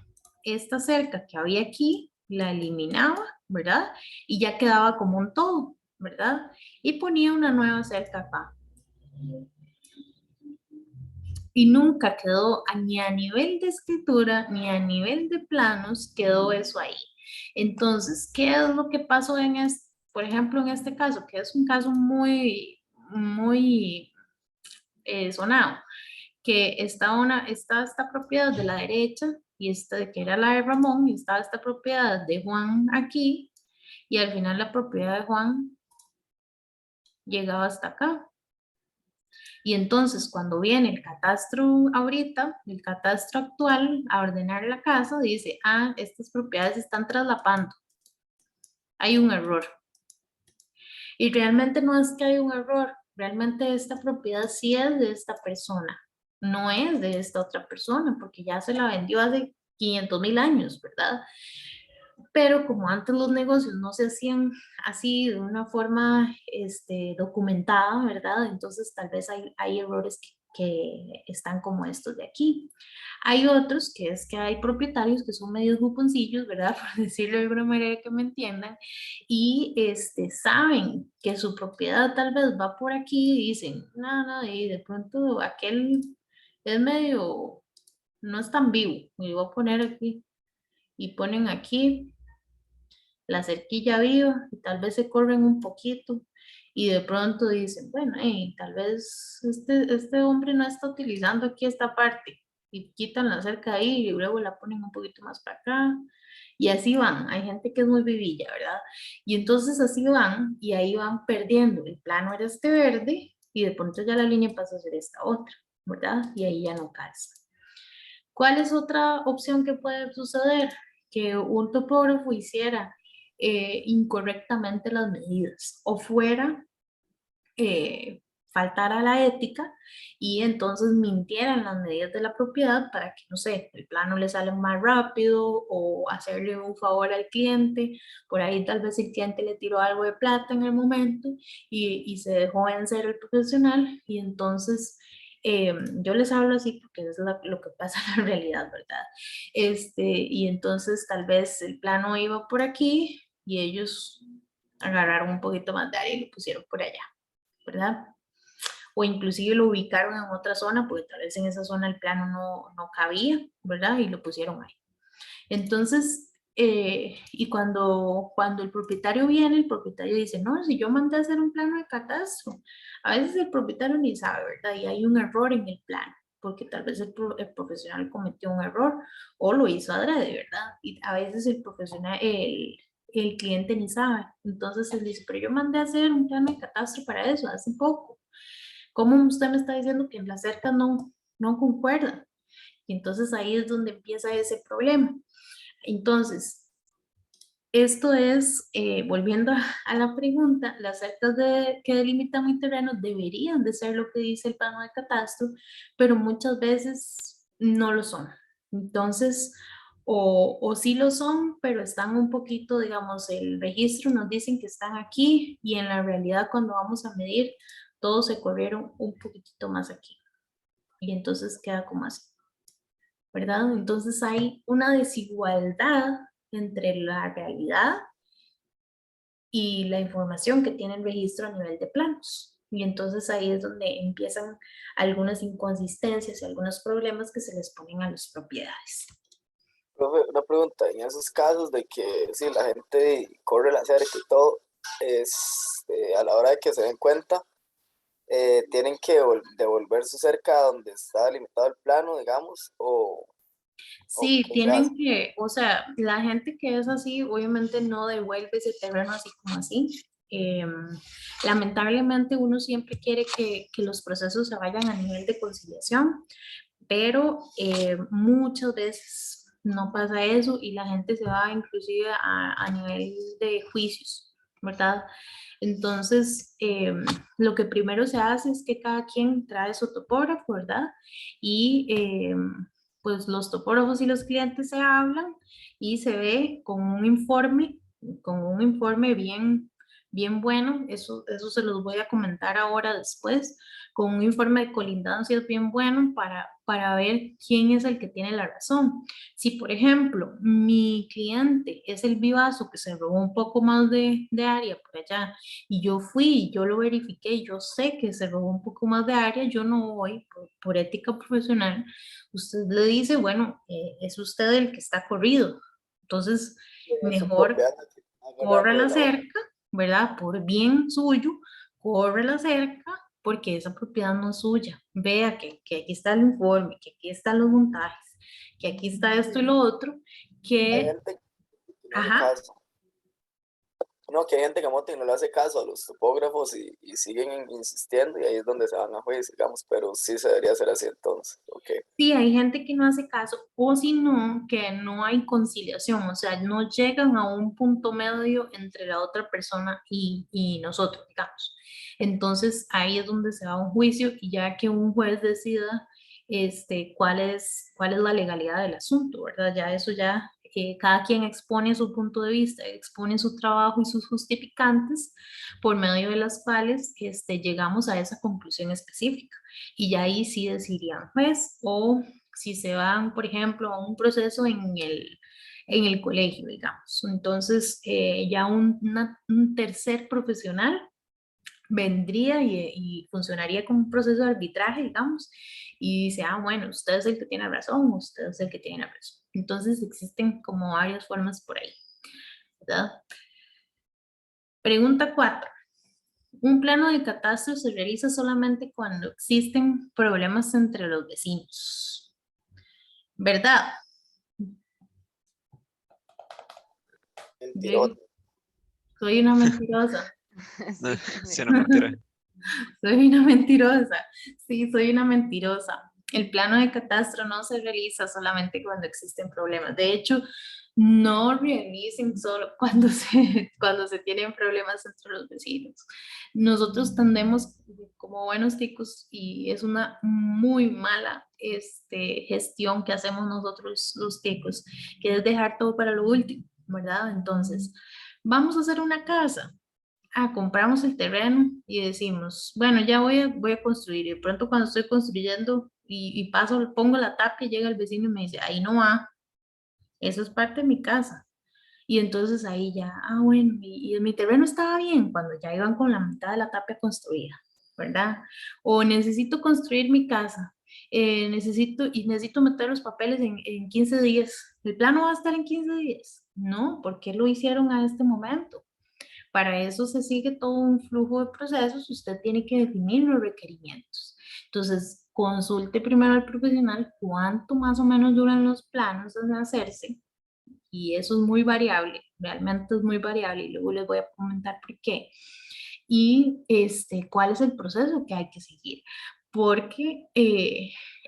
esta cerca que había aquí, la eliminaba, ¿verdad? Y ya quedaba como un todo, ¿verdad? Y ponía una nueva cerca acá. Y nunca quedó ni a nivel de escritura ni a nivel de planos quedó eso ahí. Entonces, ¿qué es lo que pasó por ejemplo, en este caso, que es un caso muy, muy sonado, que está esta propiedad de la derecha y esta que era la de Ramón y estaba esta propiedad de Juan aquí y al final la propiedad de Juan llegaba hasta acá. Y entonces cuando viene el catastro ahorita, el catastro actual, a ordenar la casa, dice, ah, estas propiedades se están traslapando. Hay un error. Y realmente no es que hay un error, realmente esta propiedad sí es de esta persona, no es de esta otra persona, porque ya se la vendió hace 500,000 años, ¿verdad? Pero como antes los negocios no se hacían así de una forma documentada, ¿verdad? Entonces tal vez hay errores que están como estos de aquí. Hay otros que es que hay propietarios que son medios juponcillos, ¿verdad? Por decirlo de alguna manera que me entiendan, y saben que su propiedad tal vez va por aquí y dicen, nada, y de pronto aquel es medio, no es tan vivo, me lo voy a poner aquí, y ponen aquí la cerquilla viva y tal vez se corren un poquito y de pronto dicen, bueno, tal vez este hombre no está utilizando aquí esta parte y quitan la cerca ahí y luego la ponen un poquito más para acá y así van. Hay gente que es muy vivilla, ¿verdad? Y entonces así van y ahí van perdiendo. El plano era este verde y de pronto ya la línea pasa a ser esta otra, ¿verdad? Y ahí ya no calza. ¿Cuál es otra opción que puede suceder? que un topógrafo hiciera incorrectamente las medidas o fuera faltar a la ética y entonces mintieran las medidas de la propiedad para que, no sé, el plano le salga más rápido o hacerle un favor al cliente. Por ahí tal vez el cliente le tiró algo de plata en el momento y se dejó vencer el profesional y entonces... yo les hablo así porque es lo que pasa en la realidad, ¿verdad? Y entonces tal vez el plano iba por aquí y ellos agarraron un poquito más de área y lo pusieron por allá, ¿verdad? O inclusive lo ubicaron en otra zona, porque tal vez en esa zona el plano no cabía, ¿verdad? Y lo pusieron ahí. Entonces, y cuando el propietario viene, el propietario dice, no, si yo mandé a hacer un plano de catastro, a veces el propietario ni sabe, ¿verdad? Y hay un error en el plano, porque tal vez el profesional cometió un error o lo hizo adrede, ¿verdad? Y a veces el profesional, el cliente ni sabe. Entonces él dice, pero yo mandé a hacer un plano de catastro para eso hace poco. ¿Cómo usted me está diciendo que en la cerca no concuerda? Y entonces ahí es donde empieza ese problema. Entonces, esto es, volviendo a la pregunta, las cercas que delimitan mi terreno deberían de ser lo que dice el plano de catastro, pero muchas veces no lo son. Entonces, o sí lo son, pero están un poquito, digamos, el registro nos dicen que están aquí y en la realidad cuando vamos a medir, todos se corrieron un poquitito más aquí. Y entonces queda como así, ¿verdad? Entonces hay una desigualdad entre la realidad y la información que tiene el registro a nivel de planos. Y entonces ahí es donde empiezan algunas inconsistencias y algunos problemas que se les ponen a las propiedades. Profe, una pregunta, en esos casos de que si la gente corre la cerca y todo, a la hora de que se den cuenta, tienen que devolver su cerca a donde está delimitado el plano, digamos, o Sí, qué se hace. tienen que, o sea, la gente que es así, obviamente no devuelve ese terreno así como así. Em, Lamentablemente uno siempre quiere que los procesos se vayan a nivel de conciliación, pero muchas veces no pasa eso y la gente se va inclusive a nivel de juicios, ¿verdad? Entonces, lo que primero se hace es que cada quien trae su topógrafo, ¿verdad? Y pues los topógrafos y los clientes se hablan y se ve con un informe bien bueno, eso se los voy a comentar ahora después, con un informe de colindancias bien bueno para ver quién es el que tiene la razón. Si, por ejemplo, mi cliente es el vivazo que se robó un poco más de área por allá y yo fui, yo lo verifiqué, yo sé que se robó un poco más de área, yo no voy por ética profesional. Usted le dice, bueno, es usted el que está corrido. Entonces, Es su mejor propiedad que está corre agarrando de la la otra. cerca, ¿verdad? Por bien suyo, corre la cerca porque esa propiedad no es suya. Vea que aquí está el informe, que aquí están los montajes, que aquí está esto y lo otro, Hay que, gente que no hace ajá, caso. No, que hay gente que Moti no le hace caso a los topógrafos y siguen insistiendo y ahí es donde se van a juicio, digamos, pero sí se debería hacer así entonces, ok. sí, hay gente que no hace caso, o si no, que no hay conciliación, o sea, no llegan a un punto medio entre la otra persona y nosotros, digamos. Entonces, ahí es donde se va a un juicio y ya que un juez decida cuál es la legalidad del asunto, ¿verdad? Ya eso ya, cada quien expone su punto de vista, expone su trabajo y sus justificantes, por medio de las cuales llegamos a esa conclusión específica y ya ahí sí decidirían juez o si se van, por ejemplo, a un proceso en el colegio, digamos. Entonces, ya un tercer profesional vendría y funcionaría como un proceso de arbitraje, digamos, y dice, ah, bueno, usted es el que tiene razón, usted es el que tiene razón. Entonces, existen como varias formas por ahí, ¿verdad? Pregunta 4. Un plano de catastro se realiza solamente cuando existen problemas entre los vecinos. ¿Verdad? Yo Mentiroso. soy una mentirosa. No, Sí, sí, no, mentira. Soy una mentirosa. Sí, soy una mentirosa. El plano de catastro no se realiza solamente cuando existen problemas. De hecho, no realicen solo cuando se tienen problemas entre los vecinos. Nosotros tendemos como buenos ticos y es una muy mala gestión que hacemos nosotros los ticos, que es dejar todo para lo último, ¿verdad? Entonces, vamos a hacer una casa. Compramos el terreno y decimos, bueno, ya voy a construir. Y de pronto cuando estoy construyendo y paso, pongo la tapia y llega el vecino y me dice, ahí no va, eso es parte de mi casa. Y entonces ahí ya, bueno, y mi terreno estaba bien cuando ya iban con la mitad de la tapia construida, ¿verdad? O necesito construir mi casa, necesito meter los papeles en 15 días. ¿El plano va a estar en 15 días? No, ¿por qué lo hicieron a este momento? Para eso se sigue todo un flujo de procesos, usted tiene que definir los requerimientos. Entonces, consulte primero al profesional cuánto más o menos duran los planos de hacerse, y eso es muy variable, realmente es muy variable, y luego les voy a comentar por qué. Y cuál es el proceso que hay que seguir, porque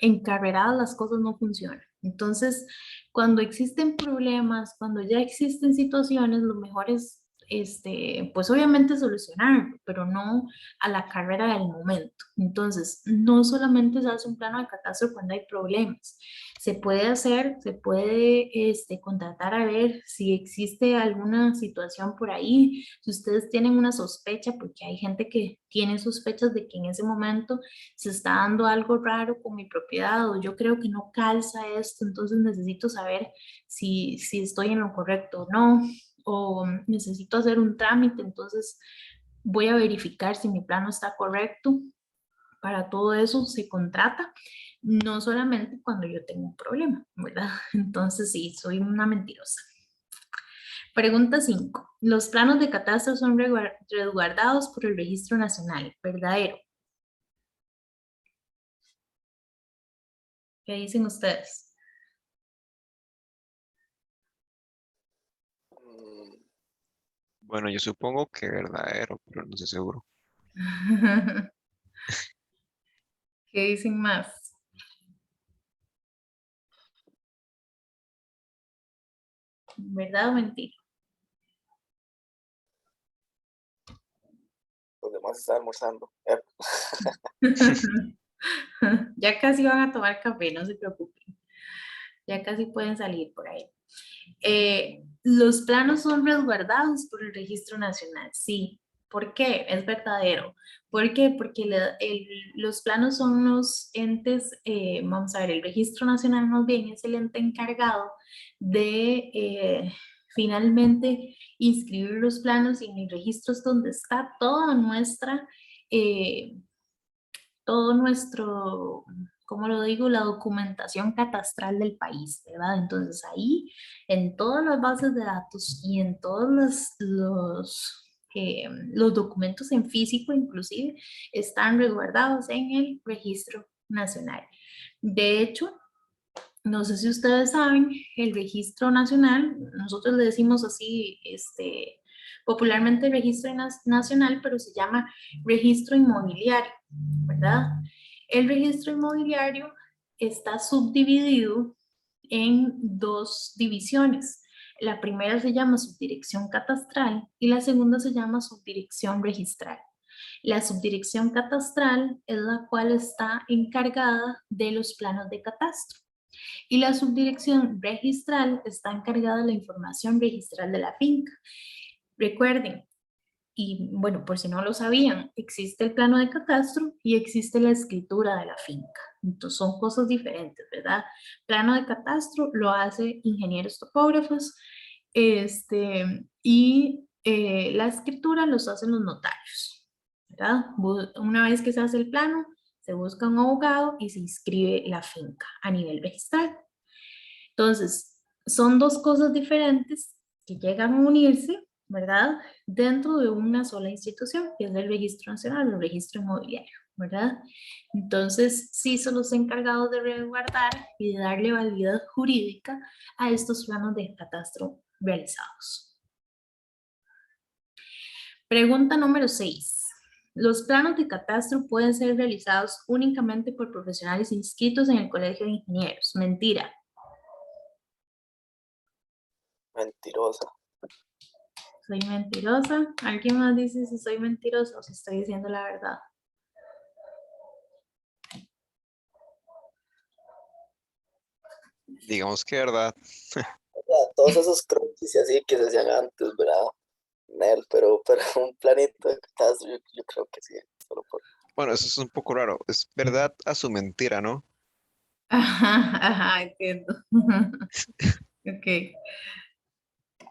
encarreradas las cosas no funcionan. Entonces, cuando existen problemas, cuando ya existen situaciones, lo mejor es, pues obviamente solucionar, pero no a la carrera del momento. Entonces, no solamente se hace un plano de catastro cuando hay problemas. Se puede hacer, se puede contratar a ver si existe alguna situación por ahí, si ustedes tienen una sospecha, porque hay gente que tiene sospechas de que en ese momento se está dando algo raro con mi propiedad o yo creo que no calza esto, entonces necesito saber si estoy en lo correcto o no, o necesito hacer un trámite, entonces voy a verificar si mi plano está correcto. Para todo eso se contrata, no solamente cuando yo tengo un problema, ¿verdad? Entonces sí, soy una mentirosa. Pregunta 5. Los planos de catastro son resguardados por el Registro Nacional, ¿verdadero? ¿Qué dicen ustedes? Mm, Bueno, yo supongo que verdadero, pero no estoy seguro. ¿Qué dicen más? ¿Verdad o mentira? los demás están almorzando. Ya casi van a tomar café, no se preocupen. Ya casi pueden salir por ahí. Los planos son resguardados por el Registro Nacional, sí. ¿Por qué? Es verdadero. ¿Por qué? Porque los planos son los entes, vamos a ver, el Registro Nacional más bien es el ente encargado de finalmente inscribir los planos y en el registro es donde está eh, todo nuestro, ¿cómo lo digo? La documentación catastral del país, ¿verdad? Entonces ahí, en todas las bases de datos y en todos los documentos en físico inclusive, están resguardados en el registro nacional. De hecho, no sé si ustedes saben, el registro nacional, nosotros le decimos así, popularmente registro nacional, pero se llama registro inmobiliario, ¿verdad? El registro inmobiliario está subdividido en dos divisiones. La primera se llama subdirección catastral y la segunda se llama subdirección registral. La subdirección catastral es la cual está encargada de los planos de catastro. Y la subdirección registral está encargada de la información registral de la finca. Recuerden, y bueno, por si no lo sabían, existe el plano de catastro y existe la escritura de la finca. Entonces son cosas diferentes, ¿verdad? Plano de catastro lo hace ingenieros topógrafos, y la escritura los hacen los notarios, ¿verdad? Una vez que se hace el plano, se busca un abogado y se inscribe la finca a nivel registral. Entonces, son dos cosas diferentes que llegan a unirse, ¿verdad? Dentro de una sola institución, que es el Registro Nacional, el Registro Inmobiliario, ¿verdad? Entonces, sí son los encargados de resguardar y de darle validez jurídica a estos planos de catastro realizados. Pregunta número 6. Los planos de catastro pueden ser realizados únicamente por profesionales inscritos en el Colegio de Ingenieros. Mentira. Mentirosa. Soy mentirosa. ¿Alguien más dice si soy mentirosa o si estoy diciendo la verdad? Digamos que verdad. Todos esos croquis y así que se hacían antes, ¿verdad? Nel, pero un planito de catástrofe, yo creo que sí, solo por... Bueno, eso es un poco raro. Es verdad a su mentira, ¿no? Ajá, ajá, entiendo. Ok.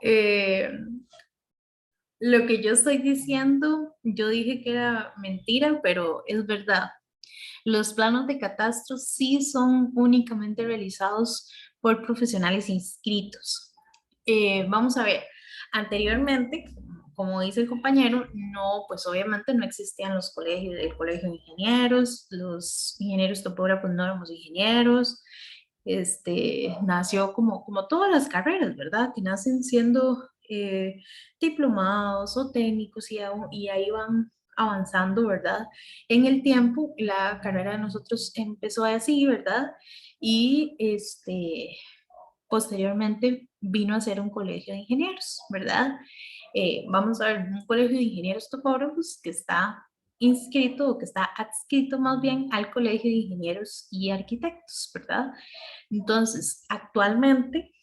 Eh, lo que yo estoy diciendo, yo dije que era mentira, pero es verdad. Los planos de catastro sí son únicamente realizados por profesionales inscritos. Vamos a ver, anteriormente, como dice el compañero, no, pues obviamente no existían los colegios, el colegio de ingenieros, los ingenieros topógrafos no éramos ingenieros, nació como todas las carreras, ¿verdad? Que nacen siendo diplomados o técnicos y ahí van avanzando, ¿verdad? En el tiempo, la carrera de nosotros empezó así, ¿verdad? Y posteriormente vino a ser un colegio de ingenieros, ¿verdad? Vamos a ver, un colegio de ingenieros topógrafos que está inscrito o que está adscrito más bien al colegio de ingenieros y arquitectos, ¿verdad? Entonces, actualmente,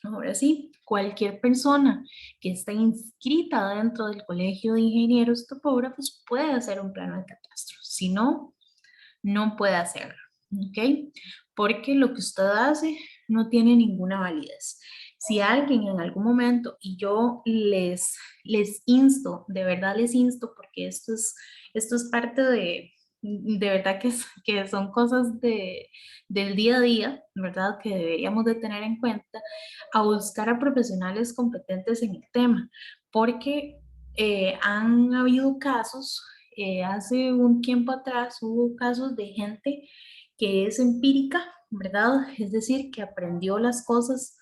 ahora sí, cualquier persona que esté inscrita dentro del colegio de ingenieros topógrafos puede hacer un plano de catastro. Si no, no puede hacerlo, ¿ok? Porque lo que usted hace no tiene ninguna validez. Si alguien en algún momento, y yo les insto, de verdad les insto, porque esto es parte de verdad que son cosas del día a día, ¿verdad? Que deberíamos de tener en cuenta, a buscar a profesionales competentes en el tema, porque han habido casos hace un tiempo atrás hubo casos de gente que es empírica, ¿verdad? Es decir, que aprendió las cosas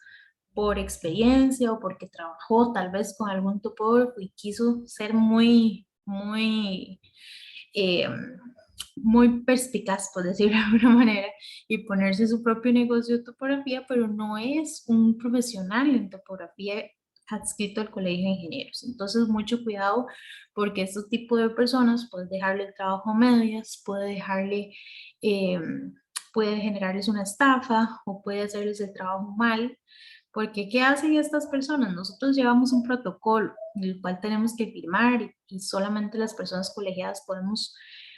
por experiencia o porque trabajó tal vez con algún topógrafo y quiso ser eh, muy perspicaz, por decirlo de alguna manera, y ponerse su propio negocio de topografía, pero no es un profesional en topografía adscrito al colegio de ingenieros. Entonces, mucho cuidado porque este tipo de personas puede dejarle el trabajo a medias, eh, puede generarles una estafa o puede hacerles el trabajo mal. Porque, ¿qué hacen estas personas? Nosotros llevamos un protocolo, el cual tenemos que firmar y solamente las personas colegiadas podemos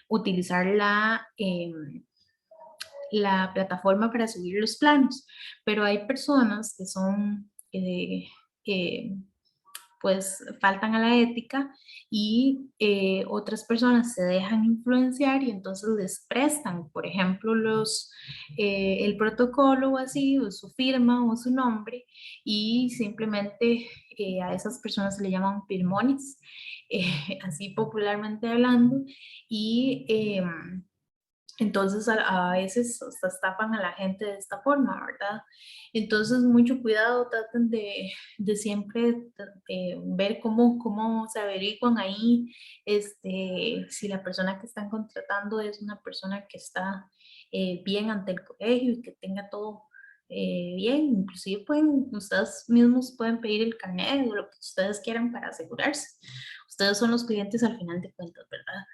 utilizar la plataforma para subir los planos, pero hay personas que son, eh, pues, faltan a la ética y otras personas se dejan influenciar y entonces les prestan, por ejemplo, el protocolo o así, o su firma o su nombre y simplemente a esas personas se le llaman firmones, así popularmente hablando, y entonces a veces hasta estafan a la gente de esta forma, ¿verdad? Entonces mucho cuidado, traten de siempre ver cómo se averiguan ahí, si la persona que están contratando es una persona que está bien ante el colegio y que tenga todo bien, inclusive ustedes mismos pueden pedir el carnet o lo que ustedes quieran para asegurarse. Ustedes son los clientes al final de cuentas, ¿verdad?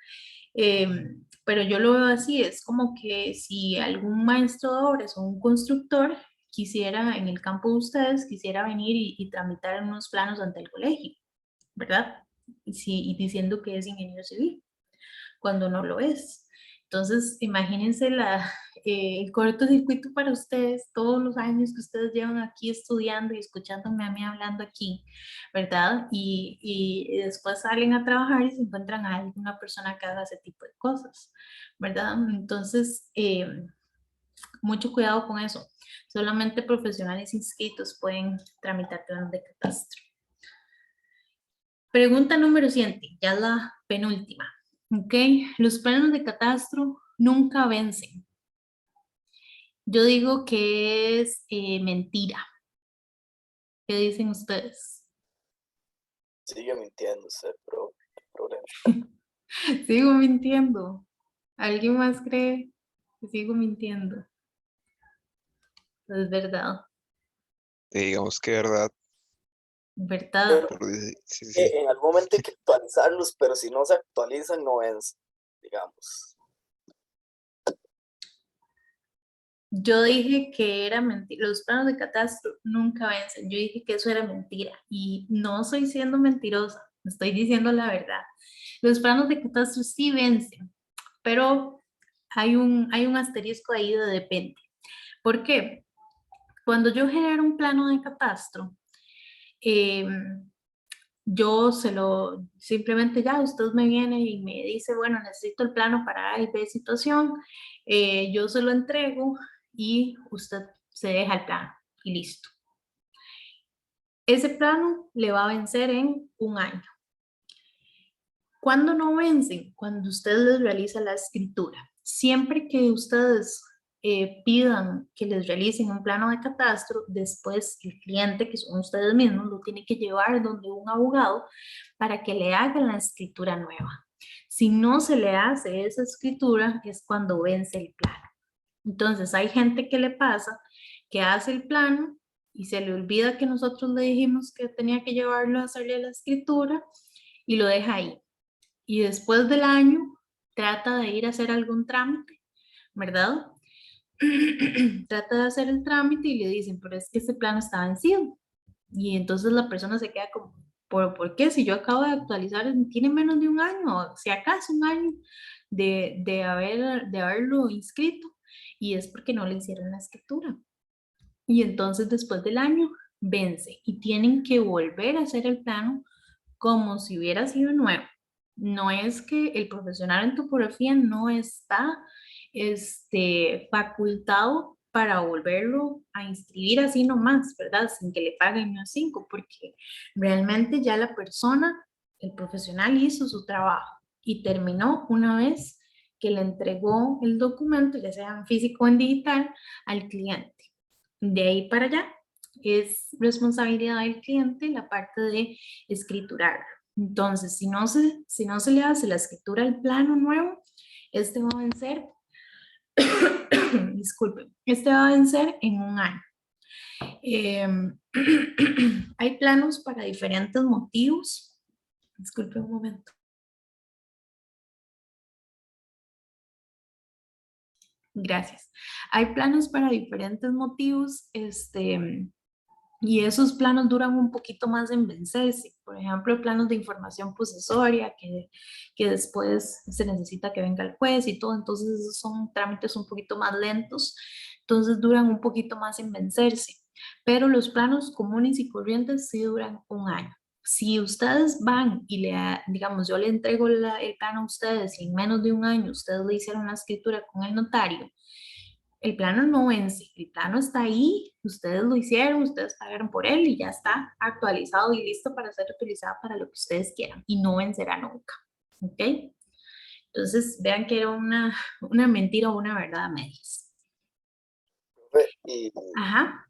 Pero yo lo veo así, es como que si algún maestro de obras o un constructor quisiera, en el campo de ustedes, quisiera venir y tramitar unos planos ante el colegio, ¿verdad? Y diciendo que es ingeniero civil, cuando no lo es. Entonces, imagínense el cortocircuito para ustedes, todos los años que ustedes llevan aquí estudiando y escuchándome a mí hablando aquí, ¿verdad? Y después salen a trabajar y se encuentran a alguna persona que haga ese tipo de cosas, ¿verdad? Entonces, mucho cuidado con eso. Solamente profesionales inscritos pueden tramitar planos de catastro. Pregunta número 7, ya la penúltima. ¿Ok? Los planos de catastro nunca vencen. Yo digo que es mentira. ¿Qué dicen ustedes? Sigue mintiendo usted, pero qué problema. Sigo mintiendo. ¿Alguien más cree que sigo mintiendo? Es verdad, Digamos que verdad, ¿verdad? Pero pero sí, sí, sí. en algún momento hay que actualizarlos, pero si no se actualizan, no es, digamos. Yo dije que era mentira, los planos de catastro nunca vencen. Yo dije que eso era mentira y no estoy siendo mentirosa, estoy diciendo la verdad. Los planos de catastro sí vencen, pero hay un asterisco ahí de depende. ¿Por qué? Cuando yo genero un plano de catastro, eh, yo se lo, simplemente ya usted me viene y me dice, bueno, necesito el plano para A y B situación, yo se lo entrego y usted se deja el plano y listo. Ese plano le va a vencer en un año. ¿Cuándo no vencen? Cuando usted les realiza la escritura. Siempre que ustedes pidan que les realicen un plano de catastro, después el cliente, que son ustedes mismos, lo tiene que llevar donde un abogado para que le hagan la escritura nueva. Si no se le hace esa escritura, es cuando vence el plano. Entonces, hay gente que le pasa que hace el plano y se le olvida que nosotros le dijimos que tenía que llevarlo a hacerle la escritura y lo deja ahí. Y después del año trata de ir a hacer algún trámite, ¿verdad? Trata de hacer el trámite y le dicen, pero es que ese plano está vencido. Y entonces la persona se queda como, ¿por qué? Si yo acabo de actualizar, tiene menos de un año, si acaso un año de haberlo inscrito. Y es porque no le hicieron la escritura. Y entonces después del año vence y tienen que volver a hacer el plano como si hubiera sido nuevo. No es que el profesional en topografía no está facultado para volverlo a inscribir así nomás, ¿verdad? Sin que le paguen los 5, porque realmente ya la persona, el profesional hizo su trabajo y terminó una vez que le entregó el documento, ya sea en físico o en digital, al cliente. De ahí para allá es responsabilidad del cliente la parte de escriturar. Entonces, si no se le hace la escritura al plano nuevo, este va a vencer, disculpe, este va a vencer en un año. Eh, hay planos para diferentes motivos. Disculpe un momento. Gracias. Hay planos para diferentes motivos, y esos planos duran un poquito más en vencerse. Por ejemplo, planos de información posesoria, que después se necesita que venga el juez y todo. Entonces, esos son trámites un poquito más lentos. Entonces, duran un poquito más en vencerse. Pero los planos comunes y corrientes sí duran un año. Si ustedes van y digamos, yo le entrego el plano a ustedes y en menos de un año ustedes le hicieron la escritura con el notario, el plano no vence, el plano está ahí, ustedes lo hicieron, ustedes pagaron por él y ya está actualizado y listo para ser utilizado para lo que ustedes quieran y no vencerá nunca. ¿Ok? Entonces, vean que era una mentira o una verdad a medias. Y, Ajá.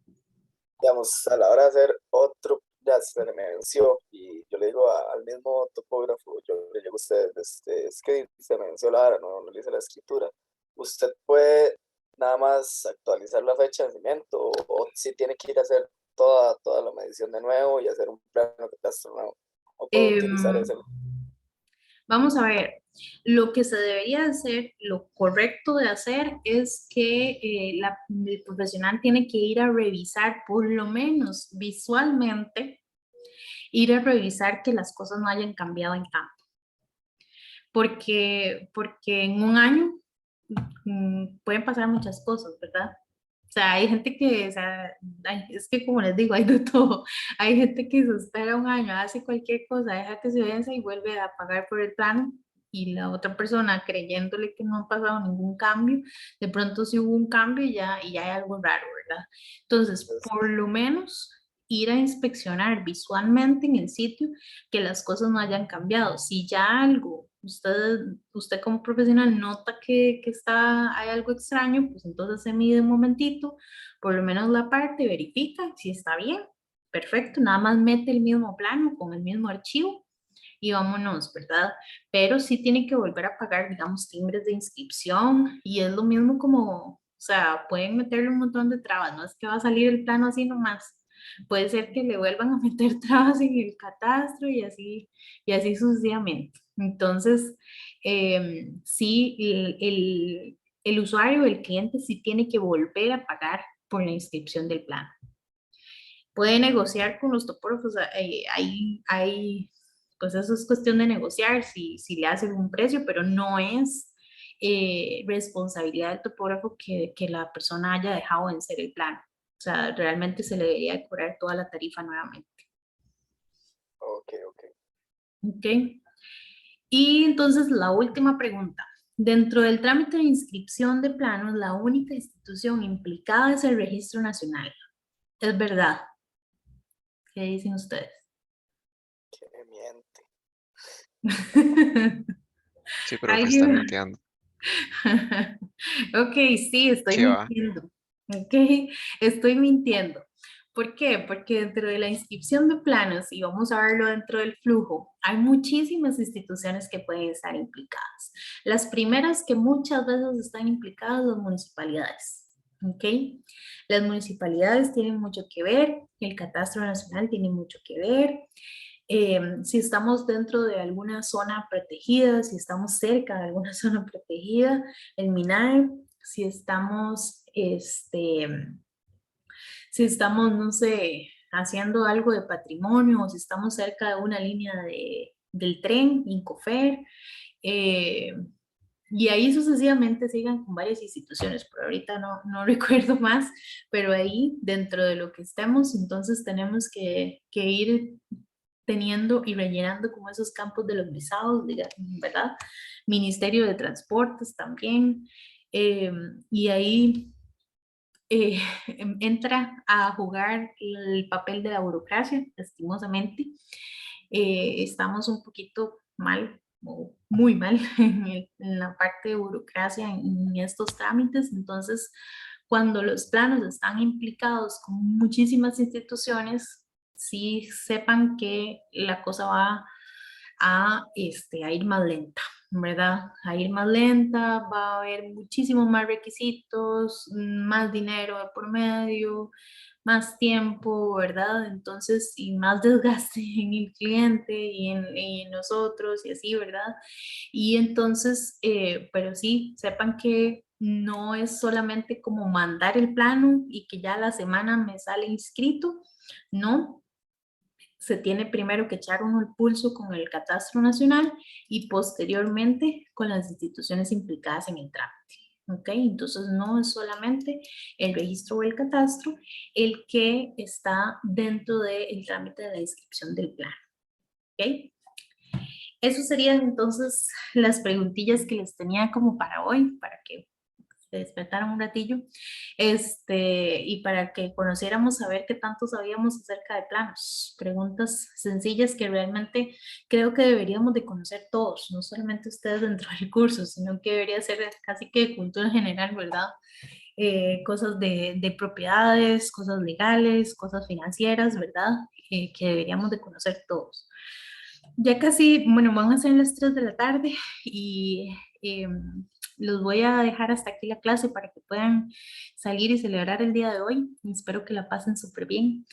digamos, a la hora de hacer otro, ya se me venció, y yo le digo al mismo topógrafo, yo le digo a usted, es que se me venció la hora, no le hice la escritura. Usted puede nada más actualizar la fecha de nacimiento, o si tiene que ir a hacer toda la medición de nuevo y hacer un plano de catastro nuevo, o puede utilizar Em, ese. Vamos a ver, lo que se debería hacer, lo correcto de hacer es que el profesional tiene que ir a revisar, por lo menos visualmente, ir a revisar que las cosas no hayan cambiado en tanto. Porque en un año pueden pasar muchas cosas, ¿verdad? O sea, hay gente que, o sea, es que como les digo, hay de todo. Hay gente que se espera un año, hace cualquier cosa, deja que se vence y vuelve a pagar por el plano. Y la otra persona creyéndole que no ha pasado ningún cambio, de pronto sí hubo un cambio y ya hay algo raro, ¿verdad? Entonces, por lo menos ir a inspeccionar visualmente en el sitio que las cosas no hayan cambiado. Si ya algo, usted como profesional nota hay algo extraño, pues entonces se mide un momentito, por lo menos la parte, verifica si está bien, perfecto, nada más mete el mismo plano con el mismo archivo y vámonos, ¿verdad? Pero sí tiene que volver a pagar, digamos, timbres de inscripción y es lo mismo como, o sea, pueden meterle un montón de trabas, no es que va a salir el plano así nomás. Puede ser que le vuelvan a meter trabas en el catastro y así sucesivamente. Entonces, sí, el usuario, el cliente sí tiene que volver a pagar por la inscripción del plano. Puede negociar con los topógrafos, pues eso es cuestión de negociar si le hacen un precio, pero no es responsabilidad del topógrafo que la persona haya dejado vencer el plano. O sea, realmente se le debería cobrar toda la tarifa nuevamente. Ok, ok. ¿Ok? Y entonces la última pregunta. Dentro del trámite de inscripción de planos, la única institución implicada es el Registro Nacional. ¿Es verdad? ¿Qué dicen ustedes? Que me miente. Sí, pero que está ¿Alguien? mintiendo. Ok, sí, estoy ¿Qué va? mintiendo. Ok, estoy mintiendo. ¿Por qué? Porque dentro de la inscripción de planos, y vamos a verlo dentro del flujo, hay muchísimas instituciones que pueden estar implicadas. Las primeras que muchas veces están implicadas, las municipalidades. ¿Ok? Las municipalidades tienen mucho que ver, el Catastro Nacional tiene mucho que ver, si estamos dentro de alguna zona protegida, si estamos cerca de alguna zona protegida, el MINAE, si estamos, si estamos, no sé, haciendo algo de patrimonio, o si estamos cerca de una línea del tren, Incofer, eh, y ahí sucesivamente sigan con varias instituciones, pero ahorita no recuerdo más, pero ahí dentro de lo que estemos, entonces tenemos que ir teniendo y rellenando como esos campos de los visados, ¿verdad? Ministerio de Transportes también, y ahí eh, entra a jugar el papel de la burocracia, lastimosamente. Estamos un poquito mal o muy mal en la parte de burocracia en estos trámites, entonces cuando los planos están implicados con muchísimas instituciones, sí sepan que la cosa va a ir más lenta, ¿verdad? A ir más lenta, va a haber muchísimos más requisitos, más dinero de por medio, más tiempo, ¿verdad? Entonces, y más desgaste en el cliente y en nosotros y así, ¿verdad? Y entonces, pero sí, sepan que no es solamente como mandar el plano y que ya la semana me sale inscrito, no, se tiene primero que echar uno el pulso con el Catastro Nacional y posteriormente con las instituciones implicadas en el trámite. ¿Ok? Entonces no es solamente el registro o el catastro el que está dentro del trámite de la inscripción del plan. ¿Ok? Eso serían entonces las preguntillas que les tenía como para hoy, para que se despertaran un ratillo, y para que conociéramos a ver qué tanto sabíamos acerca de planos. Preguntas sencillas que realmente creo que deberíamos de conocer todos, no solamente ustedes dentro del curso, sino que debería ser casi que de cultura general, ¿verdad? Cosas de propiedades, cosas legales, cosas financieras, ¿verdad? Que deberíamos de conocer todos. Ya casi, bueno, van a ser las 3 de la tarde y los voy a dejar hasta aquí la clase para que puedan salir y celebrar el día de hoy. Espero que la pasen súper bien.